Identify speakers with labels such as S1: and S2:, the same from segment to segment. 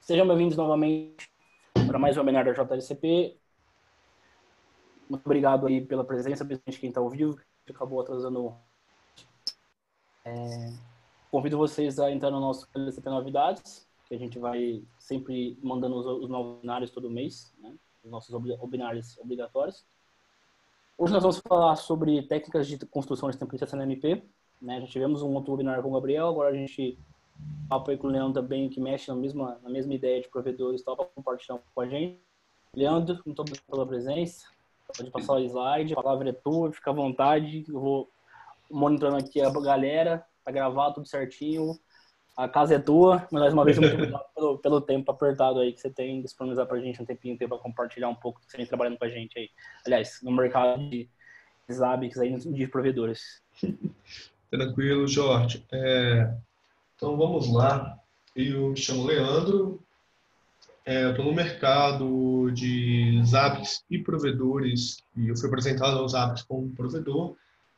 S1: Sejam bem-vindos novamente para mais um webinar da JLCP. Muito obrigado aí pela presença, principalmente quem está ao vivo, que acabou atrasando. Convido vocês a entrar no nosso JLCP Novidades, que a gente vai sempre mandando os novos webinários todo mês, né? Os nossos webinários obrigatórios. Hoje nós vamos falar sobre técnicas de construção de templates SNMP. Né? Já tivemos um outro webinar com o Gabriel, agora a gente papo aí com o Leandro também, que mexe na mesma ideia de provedores, para compartilhar com a gente. Leandro, muito obrigado pela presença. Pode passar o slide, a palavra é tua, fica à vontade. Eu vou monitorando aqui a galera, tá gravado tudo certinho. A casa é tua, mas mais uma vez, muito obrigado pelo tempo apertado aí que você tem disponibilizar pra gente um tempinho para compartilhar um pouco do que você vem trabalhando com a gente aí. Aliás, no mercado de Zabbix aí, de provedores.
S2: Tranquilo, Jorge. Então vamos lá. Eu me chamo Leandro, estou no mercado de Zabbix e provedores, e eu fui apresentado aos Zabbix como provedor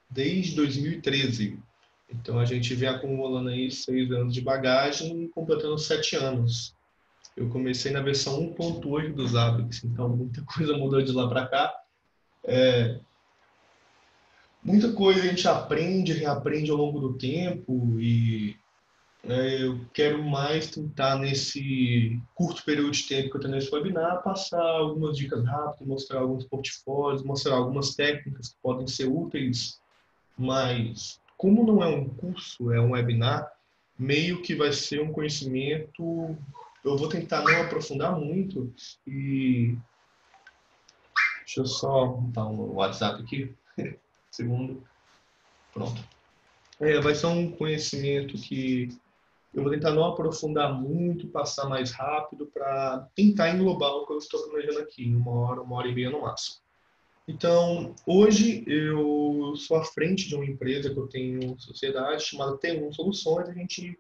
S2: desde 2013. Então a gente vem acumulando aí 6 anos de bagagem e completando 7 anos. Eu comecei na versão 1.8 do Zabbix, então muita coisa mudou de lá para cá. Muita coisa a gente aprende, reaprende ao longo do tempo e eu quero mais tentar, nesse curto período de tempo que eu tenho nesse webinar, passar algumas dicas rápidas, mostrar alguns portfólios, mostrar algumas técnicas que podem ser úteis, mas como não é um curso, é um webinar, meio que vai ser um conhecimento, eu vou tentar não aprofundar muito e... Deixa eu só botar um WhatsApp aqui, segundo, pronto. Vai ser um conhecimento que eu vou tentar não aprofundar muito, passar mais rápido para tentar englobar o que eu estou planejando aqui, em uma hora e meia no máximo. Então, hoje eu sou à frente de uma empresa que eu tenho sociedade chamada T1 Soluções. A gente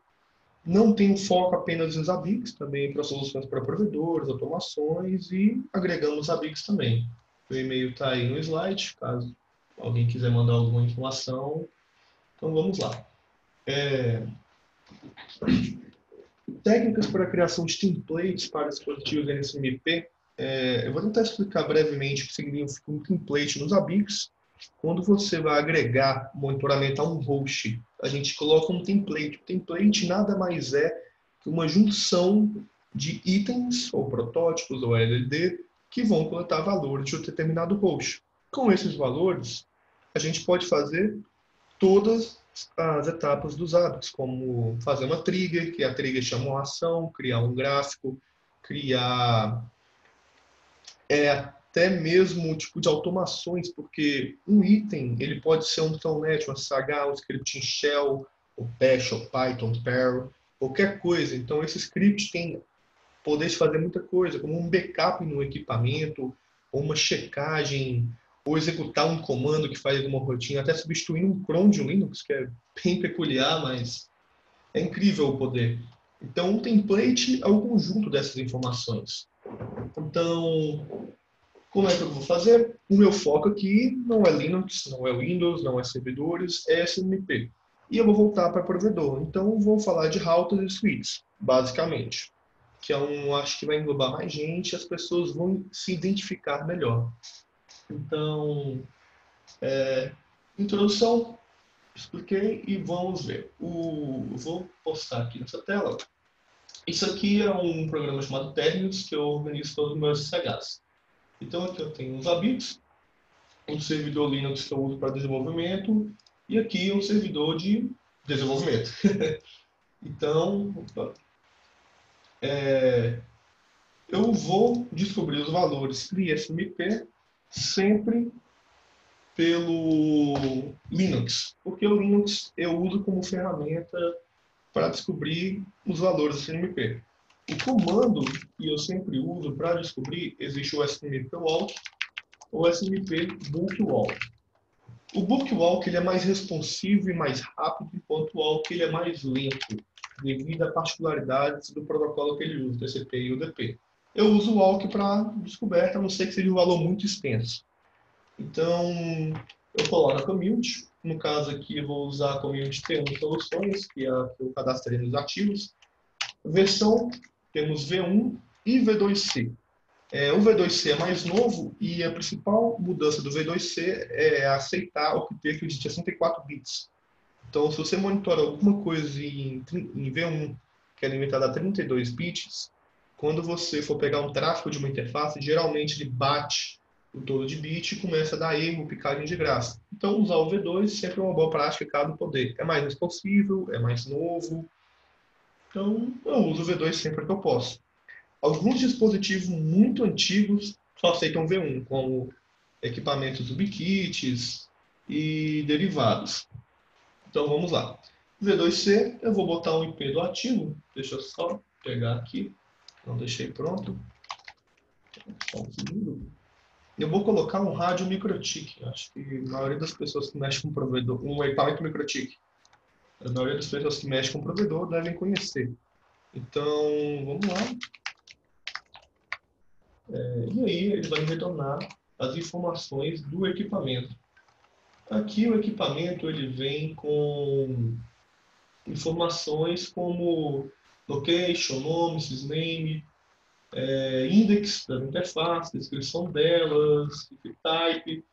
S2: não tem foco apenas em Zabbix, também para soluções para provedores, automações e agregamos Zabbix também. O e-mail está aí no slide, caso alguém quiser mandar alguma informação. Então, vamos lá. Técnicas para a criação de templates para dispositivos NSMP. Eu vou tentar explicar brevemente o que significa um template nos Zabbix. Quando você vai agregar monitoramento a um host, a gente coloca um template. O template nada mais é que uma junção de itens, ou protótipos, ou LLD, que vão coletar valores de um determinado host. Com esses valores, a gente pode fazer todas as etapas dos Zabbix, como fazer uma trigger, que a trigger chama uma ação, criar um gráfico, criar até mesmo um tipo de automações, porque um item ele pode ser um telnet, um SH, um script em Shell, ou Bash, ou Python, Perl, qualquer coisa. Então esse script tem poder de fazer muita coisa, como um backup no equipamento, ou uma checagem, ou executar um comando que faz alguma rotina, até substituindo um cron de um Linux, que é bem peculiar, mas é incrível o poder. Então, um template é o conjunto dessas informações. Então, como é que eu vou fazer? O meu foco aqui não é Linux, não é Windows, não é servidores, é SNMP. E eu vou voltar para provedor. Então, vou falar de routers e switches, basicamente. Que é acho que vai englobar mais gente, as pessoas vão se identificar melhor. Então, introdução, expliquei e vamos ver. Vou postar aqui nessa tela. Isso aqui é um programa chamado Terminus, que eu organizo todos os meus SSHs. Então aqui eu tenho os Zabbix, um servidor Linux que eu uso para desenvolvimento, e aqui um servidor de desenvolvimento. Então, eu vou descobrir os valores ISMP sempre pelo Linux, porque o Linux eu uso como ferramenta para descobrir os valores do SNMP. O comando que eu sempre uso para descobrir existe o SNMP walk ou SNMP bulk walk. O bulk walk ele é mais responsivo e mais rápido, enquanto o walk ele é mais lento, devido a particularidades do protocolo que ele usa, TCP e UDP. Eu uso o walk para descoberta, a não ser que seja um valor muito extenso. Então, eu coloco a community. No caso aqui, eu vou usar a community T1 Soluções, que é a que eu cadastrei nos ativos. Versão temos V1 e V2C. O V2C é mais novo e a principal mudança do V2C é aceitar octetos de 64 bits. Então, se você monitora alguma coisa em V1, que é limitado a 32 bits, quando você for pegar um tráfego de uma interface, geralmente ele bate o todo de bit e começa a dar erro, picadinho de graça. Então, usar o V2 sempre é uma boa prática, caso poder. É mais responsível, é mais novo. Então, eu uso o V2 sempre que eu posso. Alguns dispositivos muito antigos só aceitam V1, como equipamentos UbiKits e derivados. Então vamos lá. V2C, eu vou botar um IP do ativo. Deixa eu só pegar aqui. Não deixei pronto. Só um segundo. Eu vou colocar um rádio MikroTik. Acho que a maioria das pessoas que mexem com provedor, um equipamento MikroTik, a maioria das pessoas que mexem com provedor devem conhecer. Então, vamos lá. E aí ele vai me retornar as informações do equipamento. Aqui o equipamento ele vem com informações como location, nome, sysname, index da interface, descrição delas, type.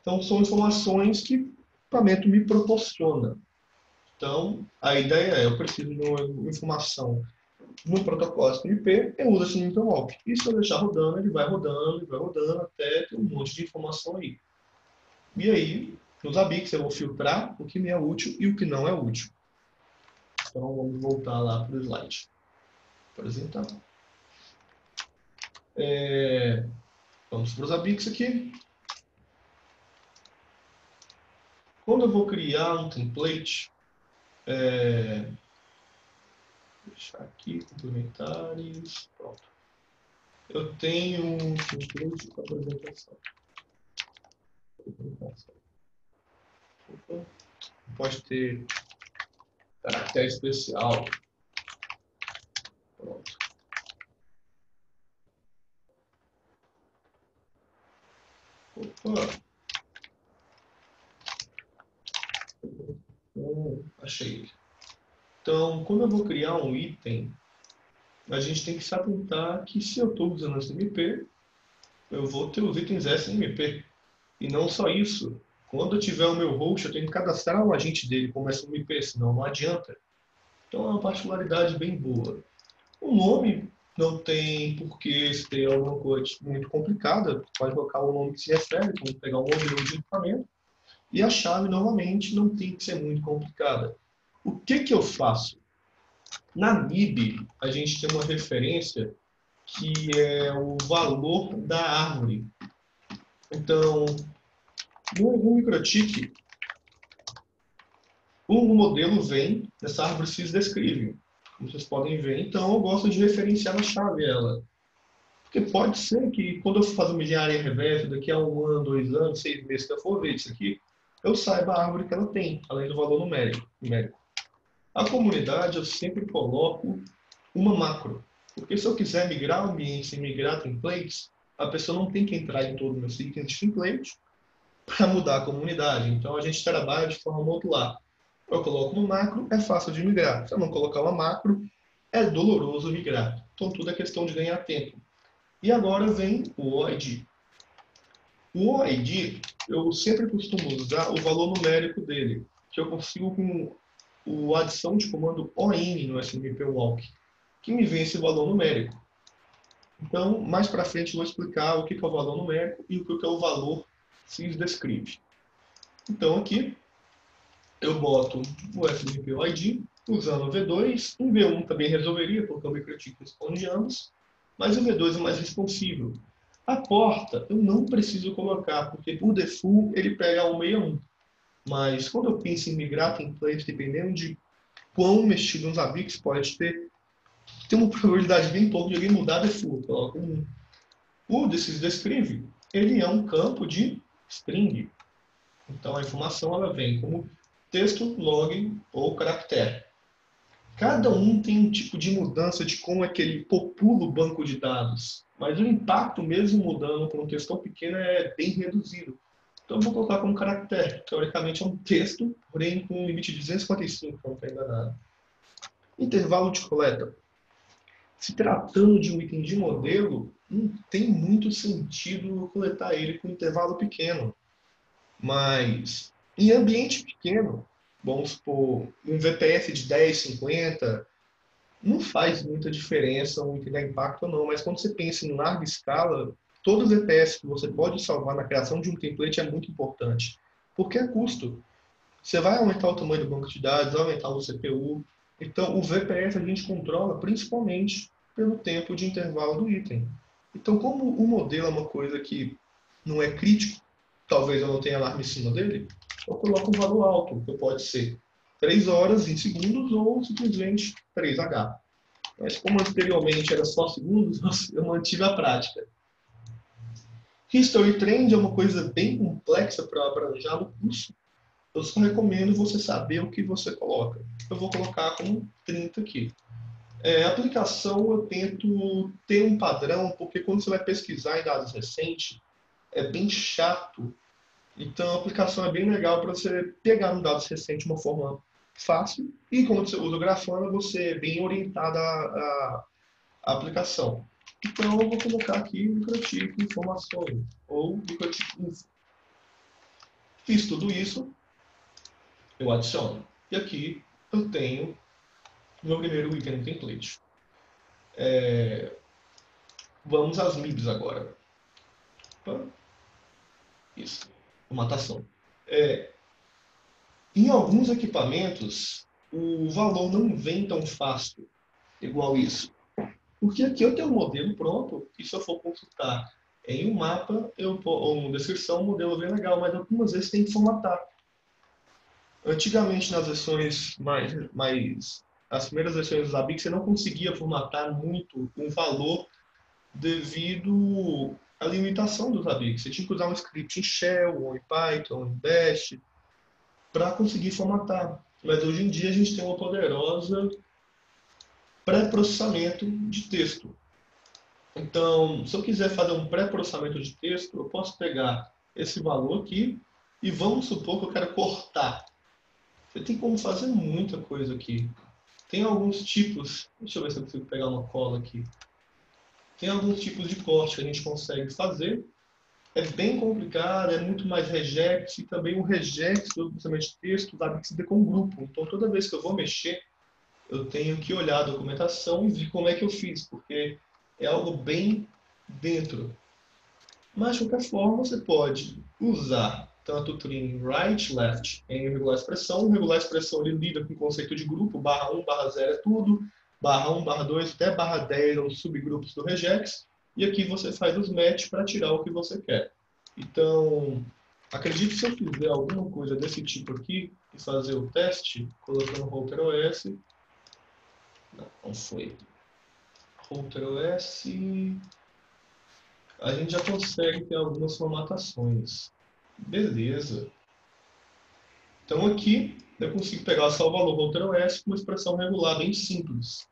S2: Então são informações que o equipamento me proporciona. Então a ideia é, eu preciso de uma informação no protocolo SNMP, eu uso SNMP Walk. E se eu deixar rodando, ele vai rodando até ter um monte de informação aí. E aí, nos ABICs eu vou filtrar o que me é útil e o que não é útil. Então vamos voltar lá para o slide. Apresentar. Vamos para os ABICs aqui. Quando eu vou criar um template, deixar aqui, complementares, pronto. Eu tenho um template para apresentação. Opa. Pode ter caractere especial. Pronto. Opa. Achei ele. Então, quando eu vou criar um item, a gente tem que se atentar que se eu estou usando SNMP, eu vou ter os itens SNMP. E não só isso. Quando eu tiver o meu host, eu tenho que cadastrar o agente dele como SNMP, senão não adianta. Então é uma particularidade bem boa. O nome não tem por que ter alguma coisa muito complicada. Pode colocar o nome que se refere, como pegar um modelo de equipamento. E a chave, novamente, não tem que ser muito complicada. O que eu faço? Na MIB, a gente tem uma referência que é o valor da árvore. Então, no MikroTik, o modelo vem, essa árvore se descreve. Como vocês podem ver, então eu gosto de referenciar na chave ela. Porque pode ser que quando eu for fazer uma engenharia reversa, daqui a 1 ano, 2 anos, 6 meses que eu for ver isso aqui, eu saiba a árvore que ela tem, além do valor numérico. A comunidade eu sempre coloco uma macro. Porque se eu quiser migrar ambientes e migrar templates, a pessoa não tem que entrar em todo o meu sequence de template para mudar a comunidade. Então a gente trabalha de forma modular. Eu coloco no macro, é fácil de migrar. Se eu não colocar uma macro, é doloroso migrar. Então tudo é questão de ganhar tempo. E agora vem o OID. O OID, eu sempre costumo usar o valor numérico dele, que eu consigo com a adição de comando OIN no SNMP Walk, que me vem esse valor numérico. Então, mais para frente eu vou explicar o que é o valor numérico e o que é o valor sysdescript. Então aqui, eu boto o SNMP ID usando o V2. Um V1 também resolveria, porque o MikroTik responde ambos, mas o V2 é mais responsível. A porta eu não preciso colocar, porque por default ele pega o 61. Mas quando eu penso em migrar templates, dependendo de quão mexido uns ABICs pode ter, tem uma probabilidade bem pouco de alguém mudar default. Coloca um. O descrive, ele é um campo de string. Então a informação ela vem como texto, log ou caractere. Cada um tem um tipo de mudança de como é que ele popula o banco de dados. Mas o impacto, mesmo mudando com um texto tão pequeno, é bem reduzido. Então eu vou colocar como caractere. Teoricamente é um texto, porém com um limite de 255, se não estou enganado. Intervalo de coleta. se tratando de um item de modelo, não tem muito sentido coletar ele com intervalo pequeno. Mas em ambiente pequeno, vamos supor, um VPS de 10, 50, não faz muita diferença um item dar impacto ou não, mas quando você pensa em larga escala, todo VPS que você pode salvar na criação de um template é muito importante, porque é custo. Você vai aumentar o tamanho do banco de dados, vai aumentar o CPU. Então, o VPS a gente controla principalmente pelo tempo de intervalo do item. Então, como o modelo é uma coisa que não é crítico, talvez eu não tenha alarme em cima dele, eu coloco um valor alto, que pode ser 3 horas, 20 segundos ou simplesmente 3H. Mas como anteriormente era só segundos, eu mantive a prática. History Trend é uma coisa bem complexa para abranjar no curso. Eu só recomendo você saber o que você coloca. Eu vou colocar como 30 aqui. Aplicação eu tento ter um padrão, porque quando você vai pesquisar em dados recentes, é bem chato. Então a aplicação é bem legal para você pegar um dados recente de uma forma fácil. E quando você usa o Grafana, você é bem orientado à aplicação. Então eu vou colocar aqui microtipo informações ou microtipo info. Fiz tudo isso, eu adiciono. E aqui eu tenho o meu primeiro item no template. Vamos às MIBs agora. Opa. Isso, formatação. Em alguns equipamentos, o valor não vem tão fácil, igual isso. Porque aqui eu tenho um modelo pronto, e se eu for consultar em um mapa, ou uma descrição, o modelo vem legal, mas algumas vezes tem que formatar. Antigamente, nas versões as primeiras versões do Zabbix, você não conseguia formatar muito um valor devido à limitação do Zabbix. Você tinha que usar um script em Shell, ou em Python, ou em Bash, para conseguir formatar. Mas hoje em dia a gente tem uma poderosa pré-processamento de texto. Então, se eu quiser fazer um pré-processamento de texto, eu posso pegar esse valor aqui e vamos supor que eu quero cortar. Você tem como fazer muita coisa aqui. Tem alguns tipos, deixa eu ver se eu consigo pegar uma cola aqui. Tem alguns tipos de corte que a gente consegue fazer. É bem complicado, é muito mais regex, e também o regex do processamento de texto dá que se der com um grupo. Então, toda vez que eu vou mexer, eu tenho que olhar a documentação e ver como é que eu fiz, porque é algo bem dentro. Mas, de qualquer forma, você pode usar tanto o trim right, left em regular expressão. O regular expressão ele lida com o conceito de grupo, barra 1, barra 0 é tudo, barra 1, barra 2, até barra 10 são os subgrupos do regex. E aqui você faz os match para tirar o que você quer. Então, acredito que se eu fizer alguma coisa desse tipo aqui e fazer o teste, colocando Router OS, não foi. Router OS, a gente já consegue ter algumas formatações. Beleza. Então aqui eu consigo pegar só o valor Router OS com uma expressão regular bem simples.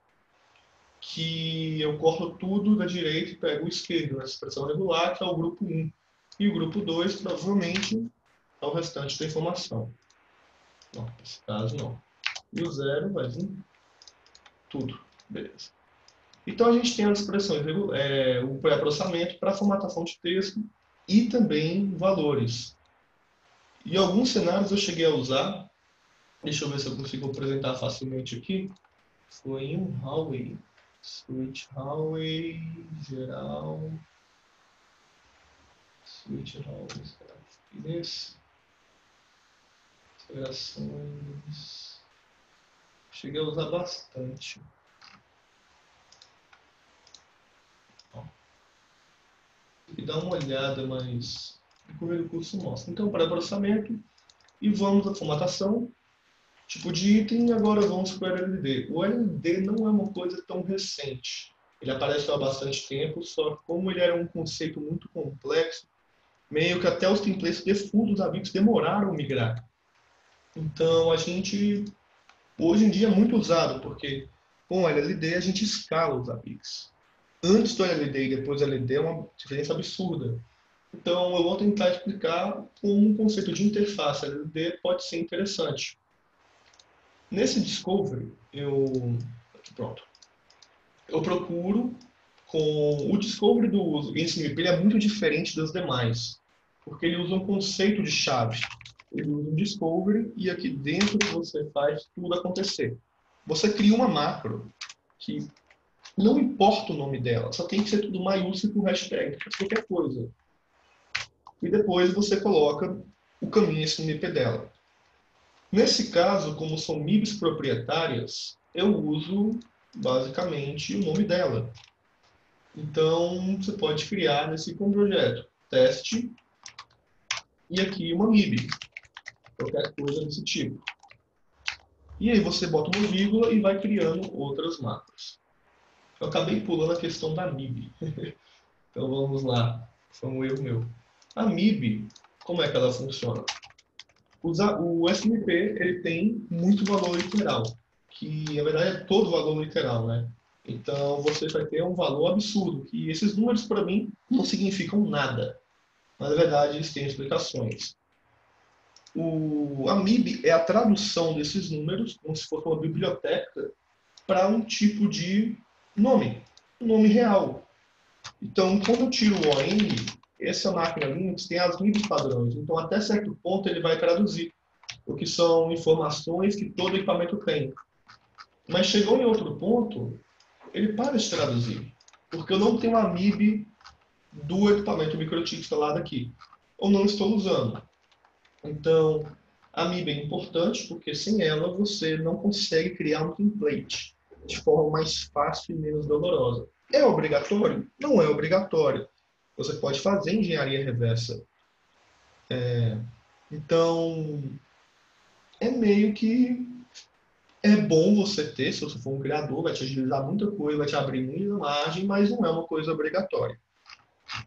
S2: Que eu corto tudo da direita e pego o esquerdo nessa expressão regular, que é o grupo 1. E o grupo 2 provavelmente é o restante da informação. Não, nesse caso não. E o 0 vai vir tudo. Beleza. Então a gente tem as expressões, o pré-processamento para formatação de texto e também valores. Em alguns cenários eu cheguei a usar, deixa eu ver se eu consigo apresentar facilmente aqui, foi em um hallway, switch hallway, geral, switch hallway, nesse, integrações, cheguei a usar bastante. E dar uma olhada, mas o primeiro curso mostra. Então, para processamento, e vamos à formatação, tipo de item, agora vamos para o LLD. O LLD não é uma coisa tão recente. Ele apareceu há bastante tempo, só que como ele era um conceito muito complexo, meio que até os templates default dos Zabbix demoraram a migrar. Então, a gente, hoje em dia, é muito usado, porque com o LLD a gente escala os Zabbix. Antes do LLD e depois do LLD é uma diferença absurda. Então, eu vou tentar explicar como um conceito de interface LLD pode ser interessante. Nesse Discovery, pronto. eu procuro com o discovery do InSMIP, ele é muito diferente das demais, porque ele usa um conceito de chave. Ele usa um discovery e aqui dentro você faz tudo acontecer. Você cria uma macro que não importa o nome dela, só tem que ser tudo maiúsculo com hashtag, qualquer coisa. E depois você coloca o caminho SNMP dela. Nesse caso, como são MIBs proprietárias, eu uso basicamente o nome dela. Então, você pode criar nesse projeto teste e aqui uma MIB, qualquer coisa desse tipo. E aí você bota uma vírgula e vai criando outras macros. Eu acabei pulando a questão da MIB. Então vamos lá, foi um erro meu. A MIB, como é que ela funciona? O SNP ele tem muito valor literal, que na verdade é todo valor literal, né? Então você vai ter um valor absurdo, que esses números para mim não significam nada, mas na verdade eles têm explicações. A MIB é a tradução desses números, como se fosse uma biblioteca, para um tipo de nome, um nome real. Então, quando eu tiro o ON, essa máquina Linux tem as MIBs padrões. Então, até certo ponto, ele vai traduzir, o que são informações que todo equipamento tem. Mas chegou em outro ponto, ele para de traduzir, porque eu não tenho a MIB do equipamento microchip instalado aqui, ou não estou usando. Então, a MIB é importante, porque sem ela você não consegue criar um template de forma mais fácil e menos dolorosa. É obrigatório? Não é obrigatório. Você pode fazer engenharia reversa. Então, é meio que é bom você ter, se você for um criador, vai te agilizar muita coisa, vai te abrir muita margem, mas não é uma coisa obrigatória.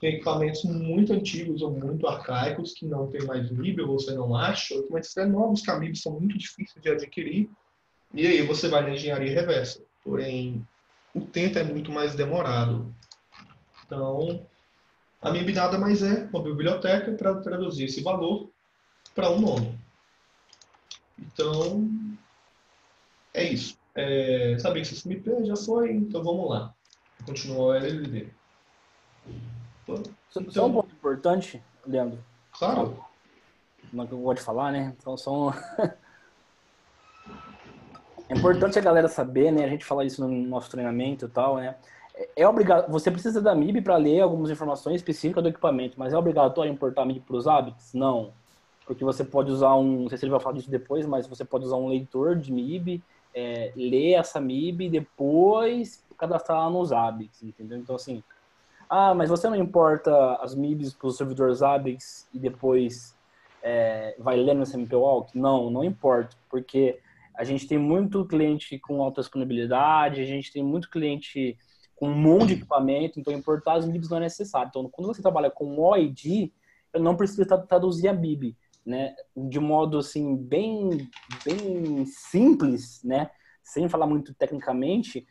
S2: Tem equipamentos muito antigos ou muito arcaicos que não tem mais MIB, ou você não acha, mas até novos que a MIB são muito difíceis de adquirir, e aí você vai na engenharia reversa. Porém, o tempo é muito mais demorado. Então, a MIB nada mais é uma biblioteca para traduzir esse valor para um nome. Então, é isso. Sabia que esse SMIP já foi, então vamos lá. Continua o LLD.
S1: Só um
S2: Então,
S1: ponto importante, Leandro.
S2: claro.
S1: Não que eu gosto de falar, né? Então, é importante a galera saber, né? A gente fala isso no nosso treinamento e tal, né? É obrigado. Você precisa da MIB para ler algumas informações específicas do equipamento, mas é obrigatório importar a MIB para os hábitos? Não. Porque você pode usar não sei se ele vai falar disso depois, mas você pode usar um leitor de MIB, ler essa MIB e depois cadastrar lá nos hábitos, entendeu? Então, assim, mas você não importa as MIBs para os servidores hábitos e depois vai ler no SMP Walk? Não, não importa, porque a gente tem muito cliente com alta disponibilidade, a gente tem muito cliente com um monte de equipamento, então importar as MIBs não é necessário. Então, quando você trabalha com OID, eu não preciso traduzir a MIB, né? De modo, assim, bem simples, né? Sem falar muito tecnicamente,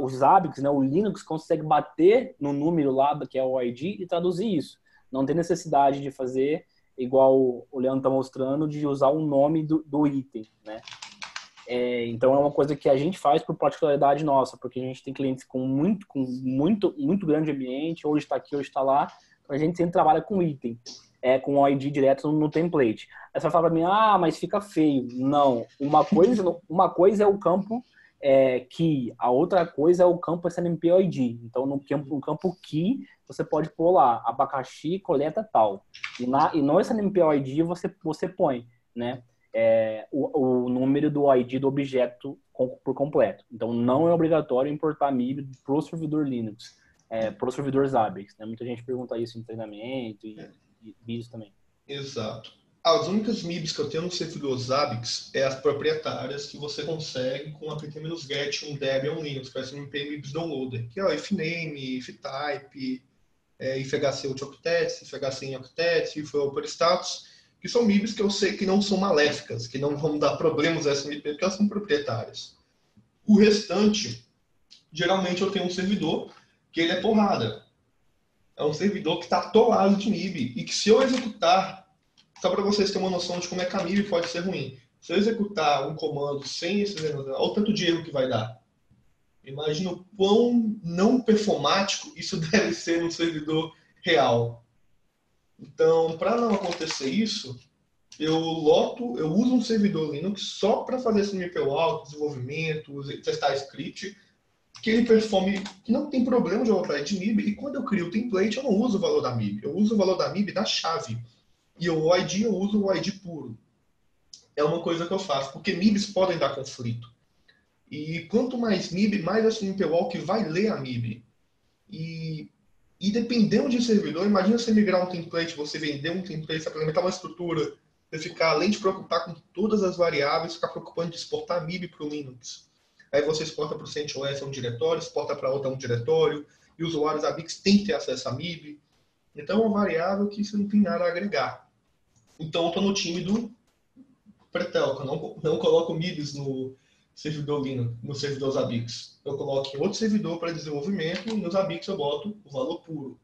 S1: os hábitos, né? O Linux consegue bater no número lá, que é o OID, e traduzir isso. Não tem necessidade de fazer igual o Leandro está mostrando, de usar o nome do item, né? Então é uma coisa que a gente faz por particularidade nossa, porque a gente tem clientes com muito grande ambiente, hoje está aqui, hoje está lá, então a gente sempre trabalha com item, com o ID direto no template. Aí você vai falar para mim, mas fica feio. Não, uma coisa é o campo key, a outra coisa é o campo SNMP ID. Então no campo key você pode pôr lá, abacaxi, coleta tal. E no SNMP ID você põe, né? O número do ID do objeto por completo. Então, não é obrigatório importar MIB para o servidor Linux, para os servidores Zabbix. Né? Muita gente pergunta isso em treinamento e vídeos também.
S2: Exato. As únicas MIBs que eu tenho no servidor Zabbix é as proprietárias que você consegue com o apt-get, um Debian, um Linux, para SMP MIBs Downloader, que é o ifname, iftype, ifhc octets, ifhc em octets, ifoperastatus, que são MIBs que eu sei que não são maléficas, que não vão dar problemas a SMP, porque elas são proprietárias. O restante, geralmente eu tenho um servidor que ele é porrada. É um servidor que está atolado de MIB, e que se eu executar, só para vocês terem uma noção de como é que a MIB pode ser ruim, se eu executar um comando sem esses, olha o tanto de erro que vai dar. Imagina o quão não performático isso deve ser no servidor real. Então, para não acontecer isso, eu uso um servidor Linux só para fazer esse nível alto, desenvolvimento, testar script, que ele performe, que não tem problema de override de MIB, e quando eu crio o template, eu não uso o valor da MIB, eu uso o valor da MIB da chave. E o ID eu uso o ID puro. É uma coisa que eu faço, porque MIBs podem dar conflito. E quanto mais MIB, mais esse NPWall que vai ler a MIB. E dependendo de servidor, imagina você migrar um template, você vender um template, você implementar uma estrutura, você ficar, além de preocupar com todas as variáveis, ficar preocupando de exportar MIB para o Linux. Aí você exporta para o CentOS um diretório, exporta para outra um diretório, e usuários ABIX têm que ter acesso a MIB. Então é uma variável que você não tem nada a agregar. Então eu estou no time do Pretelco, não coloco MIBs no servidor Linux, no servidor Zabbix. Eu coloco em outro servidor para desenvolvimento e nos Zabbix eu boto o valor puro,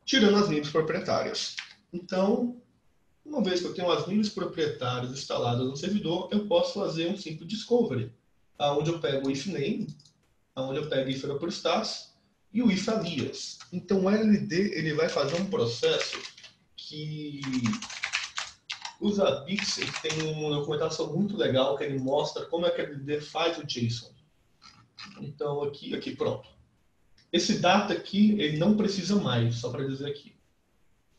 S2: tirando as MIBs proprietárias. Então, uma vez que eu tenho as MIBs proprietárias instaladas no servidor, eu posso fazer um simples discovery, onde eu pego o if name, onde eu pego o if operations e o if alias. Então o LLD ele vai fazer um processo que o Zabbix tem uma documentação muito legal que ele mostra como é que ele faz o JSON. Então aqui pronto. Esse data aqui ele não precisa mais, só para dizer aqui.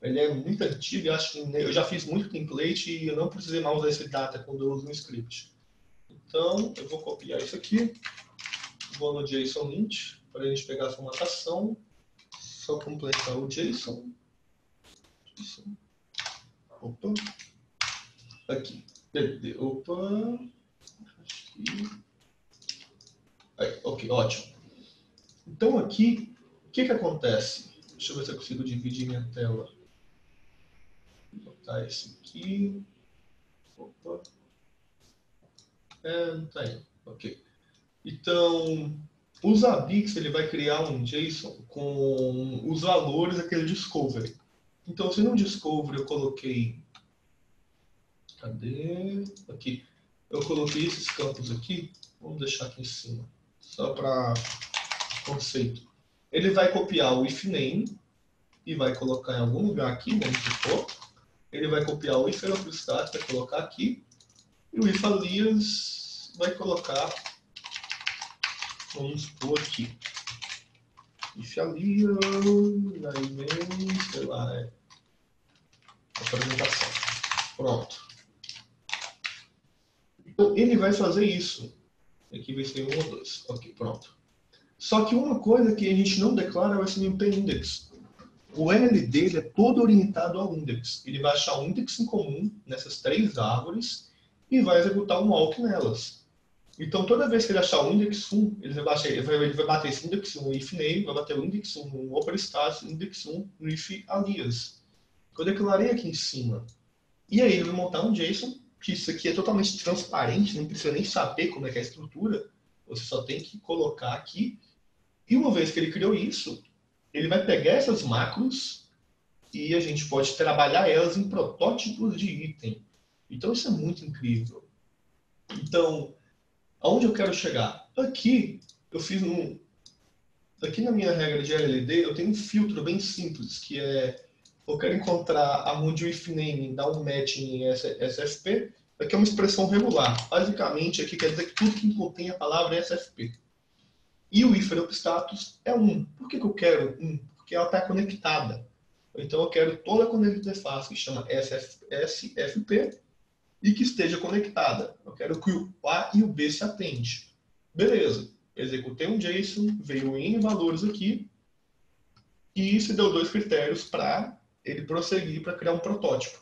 S2: Ele é muito antigo, acho que eu já fiz muito template e eu não precisei mais usar esse data quando eu uso um script. Então eu vou copiar isso aqui, vou no JSON lint para a gente pegar a formatação, só completar o JSON. Opa. Aqui. Opa. Aí, ok, ótimo. Então aqui, o que acontece? Deixa eu ver se eu consigo dividir minha tela. Vou botar esse aqui. Opa. Não tá indo. Ok. Então, o Zabbix ele vai criar um JSON com os valores daquele discovery. Então, se no discovery eu coloquei... Cadê? Aqui. Eu coloquei esses campos aqui. Vamos deixar aqui em cima. Só para conceito. Ele vai copiar o if name e vai colocar em algum lugar aqui, vamos supor. Ele vai copiar o if operations, vai colocar aqui. E o if alias vai colocar, vamos supor aqui. If alias, aí vem, sei lá, apresentação. Pronto. Então, ele vai fazer isso. Aqui vai ser 1 ou 2. Ok, pronto. Só que uma coisa que a gente não declara é o SNMP index. O LLD é todo orientado ao index. Ele vai achar um index em comum nessas 3 árvores e vai executar um walk nelas. Então, toda vez que ele achar o index 1, ele vai bater esse index 1 no if name, vai bater o index 1 no operations, index 1 no if alias. Que eu declarei aqui em cima. E aí ele vai montar um JSON, que isso aqui é totalmente transparente, não precisa nem saber como é que é a estrutura. Você só tem que colocar aqui. E uma vez que ele criou isso, ele vai pegar essas macros e a gente pode trabalhar elas em protótipos de item. Então isso é muito incrível. Então, aonde eu quero chegar? Aqui, eu fiz aqui na minha regra de LLD, eu tenho um filtro bem simples, que é eu quero encontrar aonde o if name dá um match em SFP. Aqui é uma expressão regular. Basicamente, aqui quer dizer que tudo que contém a palavra é SFP. E o if status é 1. Por que eu quero 1? Porque ela está conectada. Então eu quero toda a interface que chama SFP e que esteja conectada. Eu quero que o A e o B se atendem. Beleza. Executei um JSON, veio N valores aqui e isso deu 2 critérios para ele prosseguir para criar um protótipo.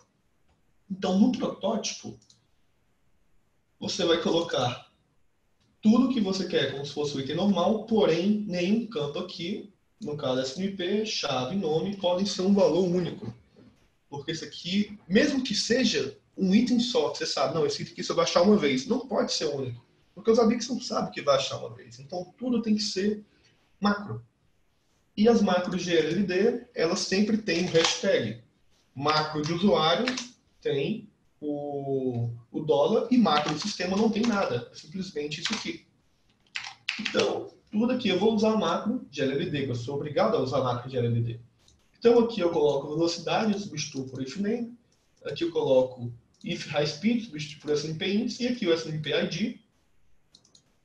S2: Então, no protótipo, você vai colocar tudo que você quer como se fosse o item normal, porém, nenhum campo aqui, no caso SNMP, chave e nome, podem ser um valor único. Porque isso aqui, mesmo que seja um item só, que você sabe, não, esse item aqui você vai achar uma vez, não pode ser único. Porque os Zabbix não sabem que vai achar uma vez. Então, tudo tem que ser macro. E as macros de LLD, elas sempre têm um hashtag. Macro de usuário tem o dólar e macro do sistema não tem nada. É simplesmente isso aqui. Então, tudo aqui eu vou usar a macro de LLD, que eu sou obrigado a usar a macro de LLD. Então, aqui eu coloco velocidade, eu substituo por ifName. Aqui eu coloco if high speed, substituo por snpInts. E aqui o snpID,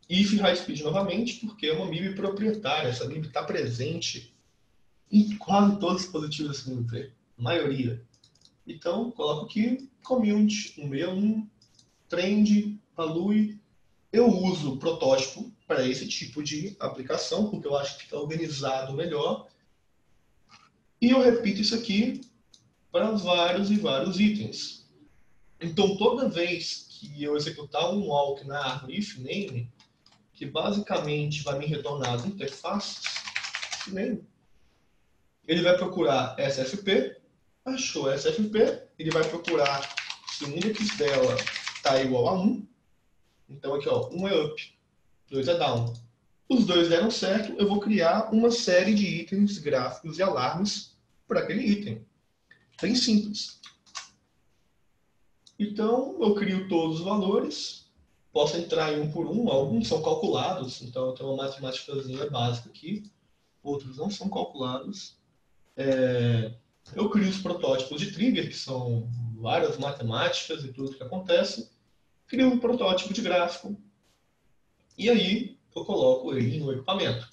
S2: if high speed novamente, porque é uma MIB proprietária. Essa MIB está presente em quase todos os dispositivos da SMB, a maioria. Então, coloco aqui community 161, trend, value. Eu uso o protótipo para esse tipo de aplicação, porque eu acho que fica organizado melhor. E eu repito isso aqui para vários e vários itens. Então, toda vez que eu executar um walk na árvore ifName, que basicamente vai me retornar as interfaces, ifName, ele vai procurar SFP, achou SFP, ele vai procurar se o index dela está igual a 1. Então aqui, ó, 1 é up, 2 é down. Os dois deram certo, eu vou criar uma série de itens gráficos e alarmes para aquele item. Bem simples. Então, eu crio todos os valores, posso entrar em um por um, alguns são calculados, então eu tenho uma matemáticazinha básica aqui, outros não são calculados. Eu crio os protótipos de trigger, que são várias matemáticas e tudo que acontece, crio um protótipo de gráfico, e aí eu coloco ele no equipamento.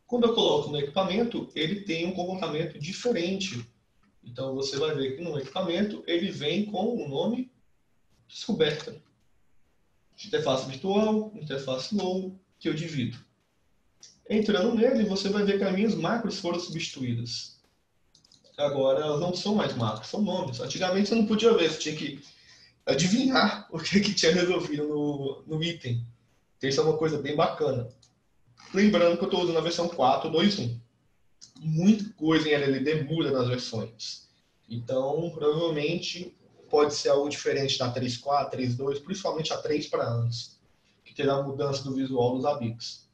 S2: Quando eu coloco no equipamento, ele tem um comportamento diferente. Então você vai ver que no equipamento ele vem com o nome descoberta. Interface virtual, interface low, que eu divido. Entrando nele, você vai ver que as minhas macros foram substituídas. Agora elas não são mais macros, são nomes. Antigamente você não podia ver, você tinha que adivinhar o que tinha resolvido no item. Então isso é uma coisa bem bacana. Lembrando que eu estou usando a versão 4.2.1. Muita coisa em LLD muda nas versões. Então, provavelmente, pode ser algo diferente da 3.4, 3.2, principalmente a 3 para antes, que terá a mudança do visual dos ABICs.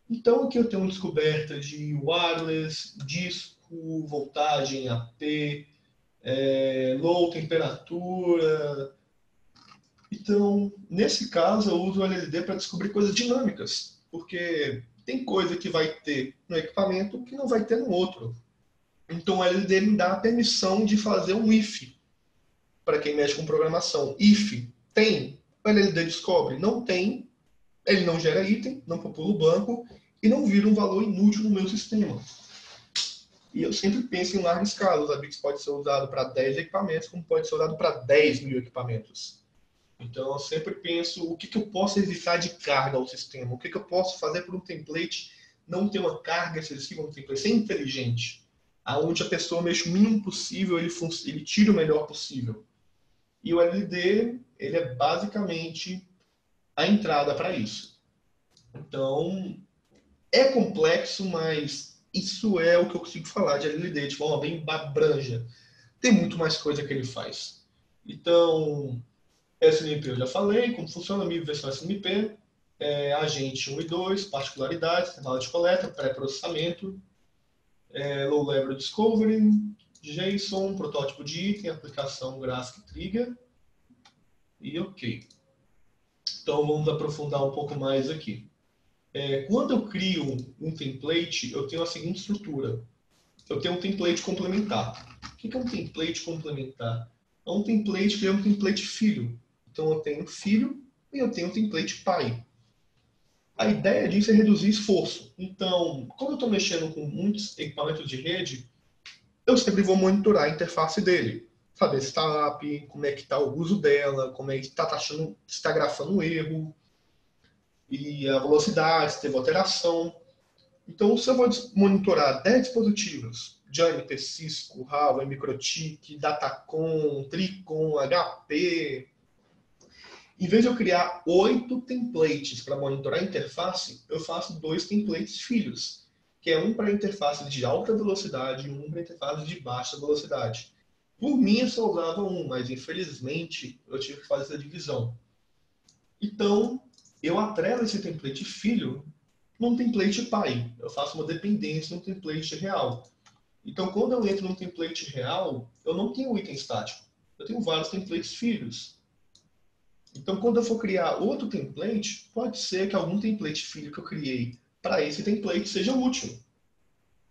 S2: Então, aqui eu tenho uma descoberta de wireless, disco, voltagem AP, low temperatura. Então, nesse caso, eu uso o LLD para descobrir coisas dinâmicas, porque tem coisa que vai ter no equipamento que não vai ter no outro. Então, o LLD me dá a permissão de fazer um if, para quem mexe com programação. If tem, o LLD descobre. Não tem, ele não gera item, não popula o banco e não vira um valor inútil no meu sistema. E eu sempre penso em larga escala. O Zabbix pode ser usado para 10 equipamentos, como pode ser usado para 10 mil equipamentos. Então, eu sempre penso o que eu posso evitar de carga ao sistema, o que eu posso fazer por um template não ter uma carga excessiva no template, ser inteligente, aonde a pessoa mexe o mínimo possível, ele tira o melhor possível. E o LLD, ele é basicamente a entrada para isso. Então, é complexo, mas isso é o que eu consigo falar de LLD de forma bem abranja. Tem muito mais coisa que ele faz. Então, SNMP eu já falei, como funciona a MIB versão SNMP, agente 1 e 2, particularidades, intervalo de coleta, pré-processamento, low level discovery, JSON, protótipo de item, aplicação graphic trigger e ok. Então vamos aprofundar um pouco mais aqui. Quando eu crio um template, eu tenho a seguinte estrutura. Eu tenho um template complementar. O que é um template complementar? É um template que é um template filho. Então eu tenho filho e eu tenho um template pai. A ideia disso é reduzir esforço. Então, como eu estou mexendo com muitos equipamentos de rede, eu sempre vou monitorar a interface dele. Saber se está up, como é que está o uso dela, como é que está taxando, se está grafando um erro, e a velocidade, se teve alteração. Então, se eu vou monitorar 10 dispositivos, Juniper, Cisco, Huawei, Microtik, Datacom, Tricom, HP, em vez de eu criar 8 templates para monitorar a interface, eu faço 2 templates filhos, que é um para interface de alta velocidade e um para interface de baixa velocidade. Por mim, eu só usava um, mas infelizmente eu tive que fazer essa divisão. Então, eu atrelo esse template filho num template pai. Eu faço uma dependência num template real. Então, quando eu entro num template real, eu não tenho um item estático. Eu tenho vários templates filhos. Então, quando eu for criar outro template, pode ser que algum template filho que eu criei para esse template seja útil.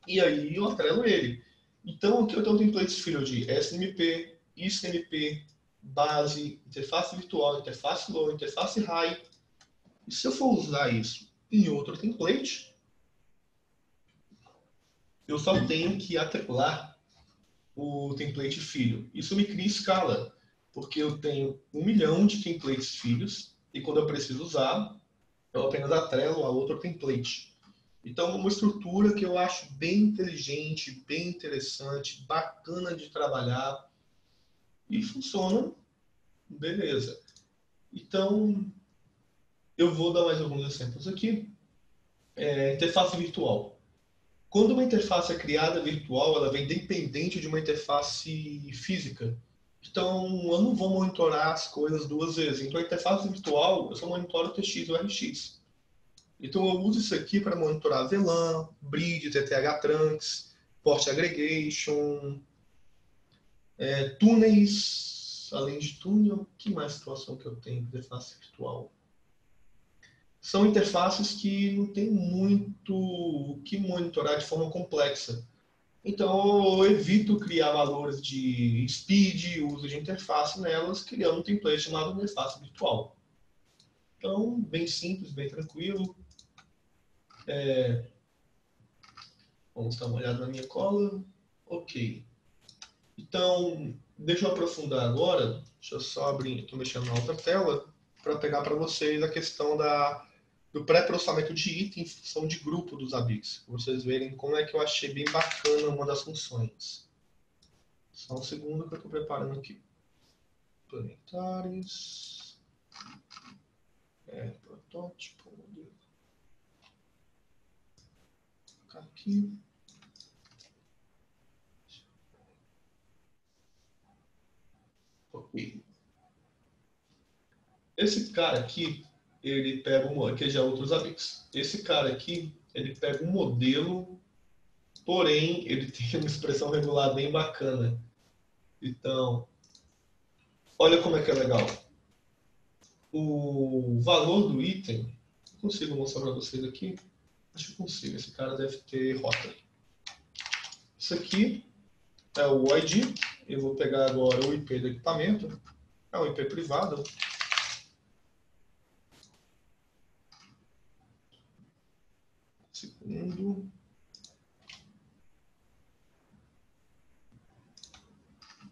S2: E aí eu atrelo ele. Então, aqui eu tenho templates filho de SNMP, ISNMP, base, interface virtual, interface low, interface high. E se eu for usar isso em outro template, eu só tenho que atrelar o template filho. Isso me cria escala, porque eu tenho 1 milhão de templates filhos e quando eu preciso usar, eu apenas atrelo a outro template. Então, é uma estrutura que eu acho bem inteligente, bem interessante, bacana de trabalhar e funciona, beleza. Então, eu vou dar mais alguns exemplos aqui. Interface virtual. Quando uma interface é criada virtual, ela vem dependente de uma interface física. Então, eu não vou monitorar as coisas duas vezes. Então, a interface virtual, eu só monitoro o TX e o RX. Então, eu uso isso aqui para monitorar VLAN, Bridge, TTH Trunks, Port Aggregation, túneis, além de túnel. Que mais situação que eu tenho de interface virtual? São interfaces que não tem muito o que monitorar de forma complexa. Então, eu evito criar valores de speed, uso de interface nelas, criando um template chamado interface virtual. Então, bem simples, bem tranquilo. Vamos dar uma olhada na minha cola. Ok. Então, deixa eu aprofundar agora. Deixa eu só abrir, estou mexendo na outra tela, para pegar para vocês a questão do pré-processamento de item em função de grupo dos ABICs. Para vocês verem como é que eu achei bem bacana uma das funções. Só um segundo que eu estou preparando aqui. Implementares. Protótipo. Modelo. Vou colocar aqui. Ok. Esse cara aqui, ele pega que já é outros ABICs. Esse cara aqui, ele pega um modelo, porém, ele tem uma expressão regular bem bacana. Então, olha como é que é legal. O valor do item, eu consigo mostrar para vocês aqui? Acho que consigo, esse cara deve ter rota. Isso aqui é o ID, eu vou pegar agora o IP do equipamento, é um IP privado. Segundo.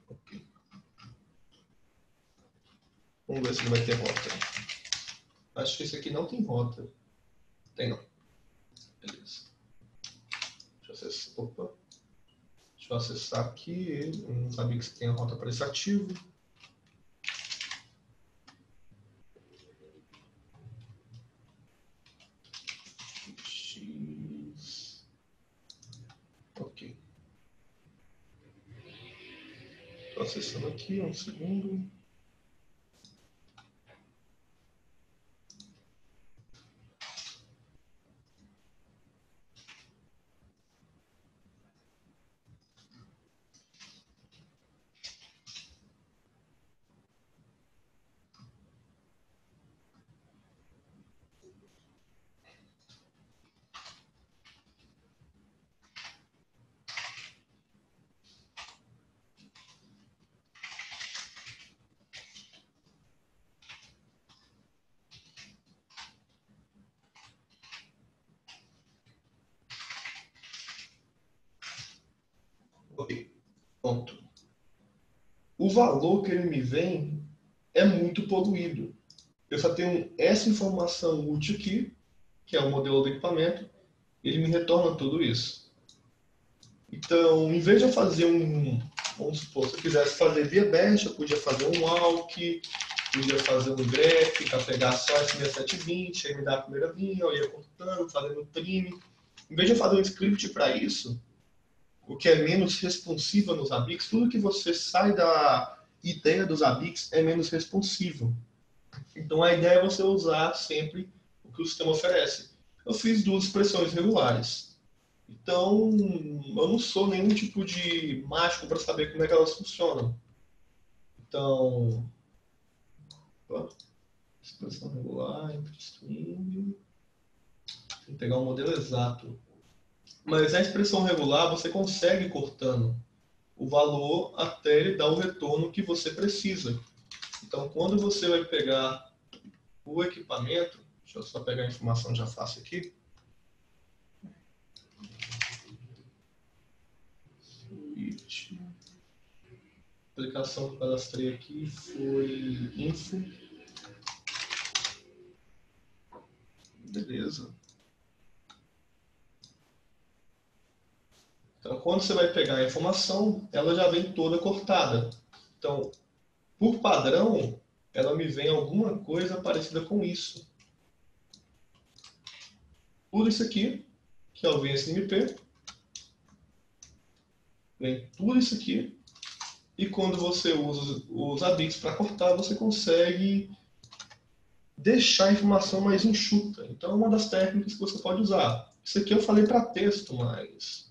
S2: Ok. Vamos ver se ele vai ter rota. Acho que esse aqui não tem rota. Tem não. Beleza. Deixa eu acessar aqui. Eu não sabia que você tem a rota para esse ativo. X. Ok. Estou acessando aqui, um segundo. Ok. Pronto. O valor que ele me vem é muito poluído. Eu só tenho essa informação útil aqui, que é o modelo do equipamento, ele me retorna tudo isso. Então, em vez de eu fazer vamos supor, se eu quisesse fazer via bash, eu podia fazer um walk, podia fazer um grep, para pegar só esse 6720, aí me dar a primeira linha, eu ia cortando, fazendo trim. Em vez de eu fazer um script para isso, o que é menos responsivo nos ABICs, tudo que você sai da ideia dos ABICs é menos responsivo. Então a ideia é você usar sempre o que o sistema oferece. Eu fiz duas expressões regulares. Então, eu não sou nenhum tipo de mágico para saber como é que elas funcionam. Então, expressão regular, empty string. Tem que pegar um modelo exato. Mas a expressão regular você consegue cortando o valor até ele dar o retorno que você precisa. Então, quando você vai pegar o equipamento, deixa eu só pegar a informação já fácil aqui. A aplicação que eu cadastrei aqui foi info. Beleza. Então, quando você vai pegar a informação, ela já vem toda cortada. Então, por padrão, ela me vem alguma coisa parecida com isso. Por isso aqui, que é o VSNMP, vem tudo isso aqui. E quando você usa os ABICs para cortar, você consegue deixar a informação mais enxuta. Então, é uma das técnicas que você pode usar. Isso aqui eu falei para texto, mas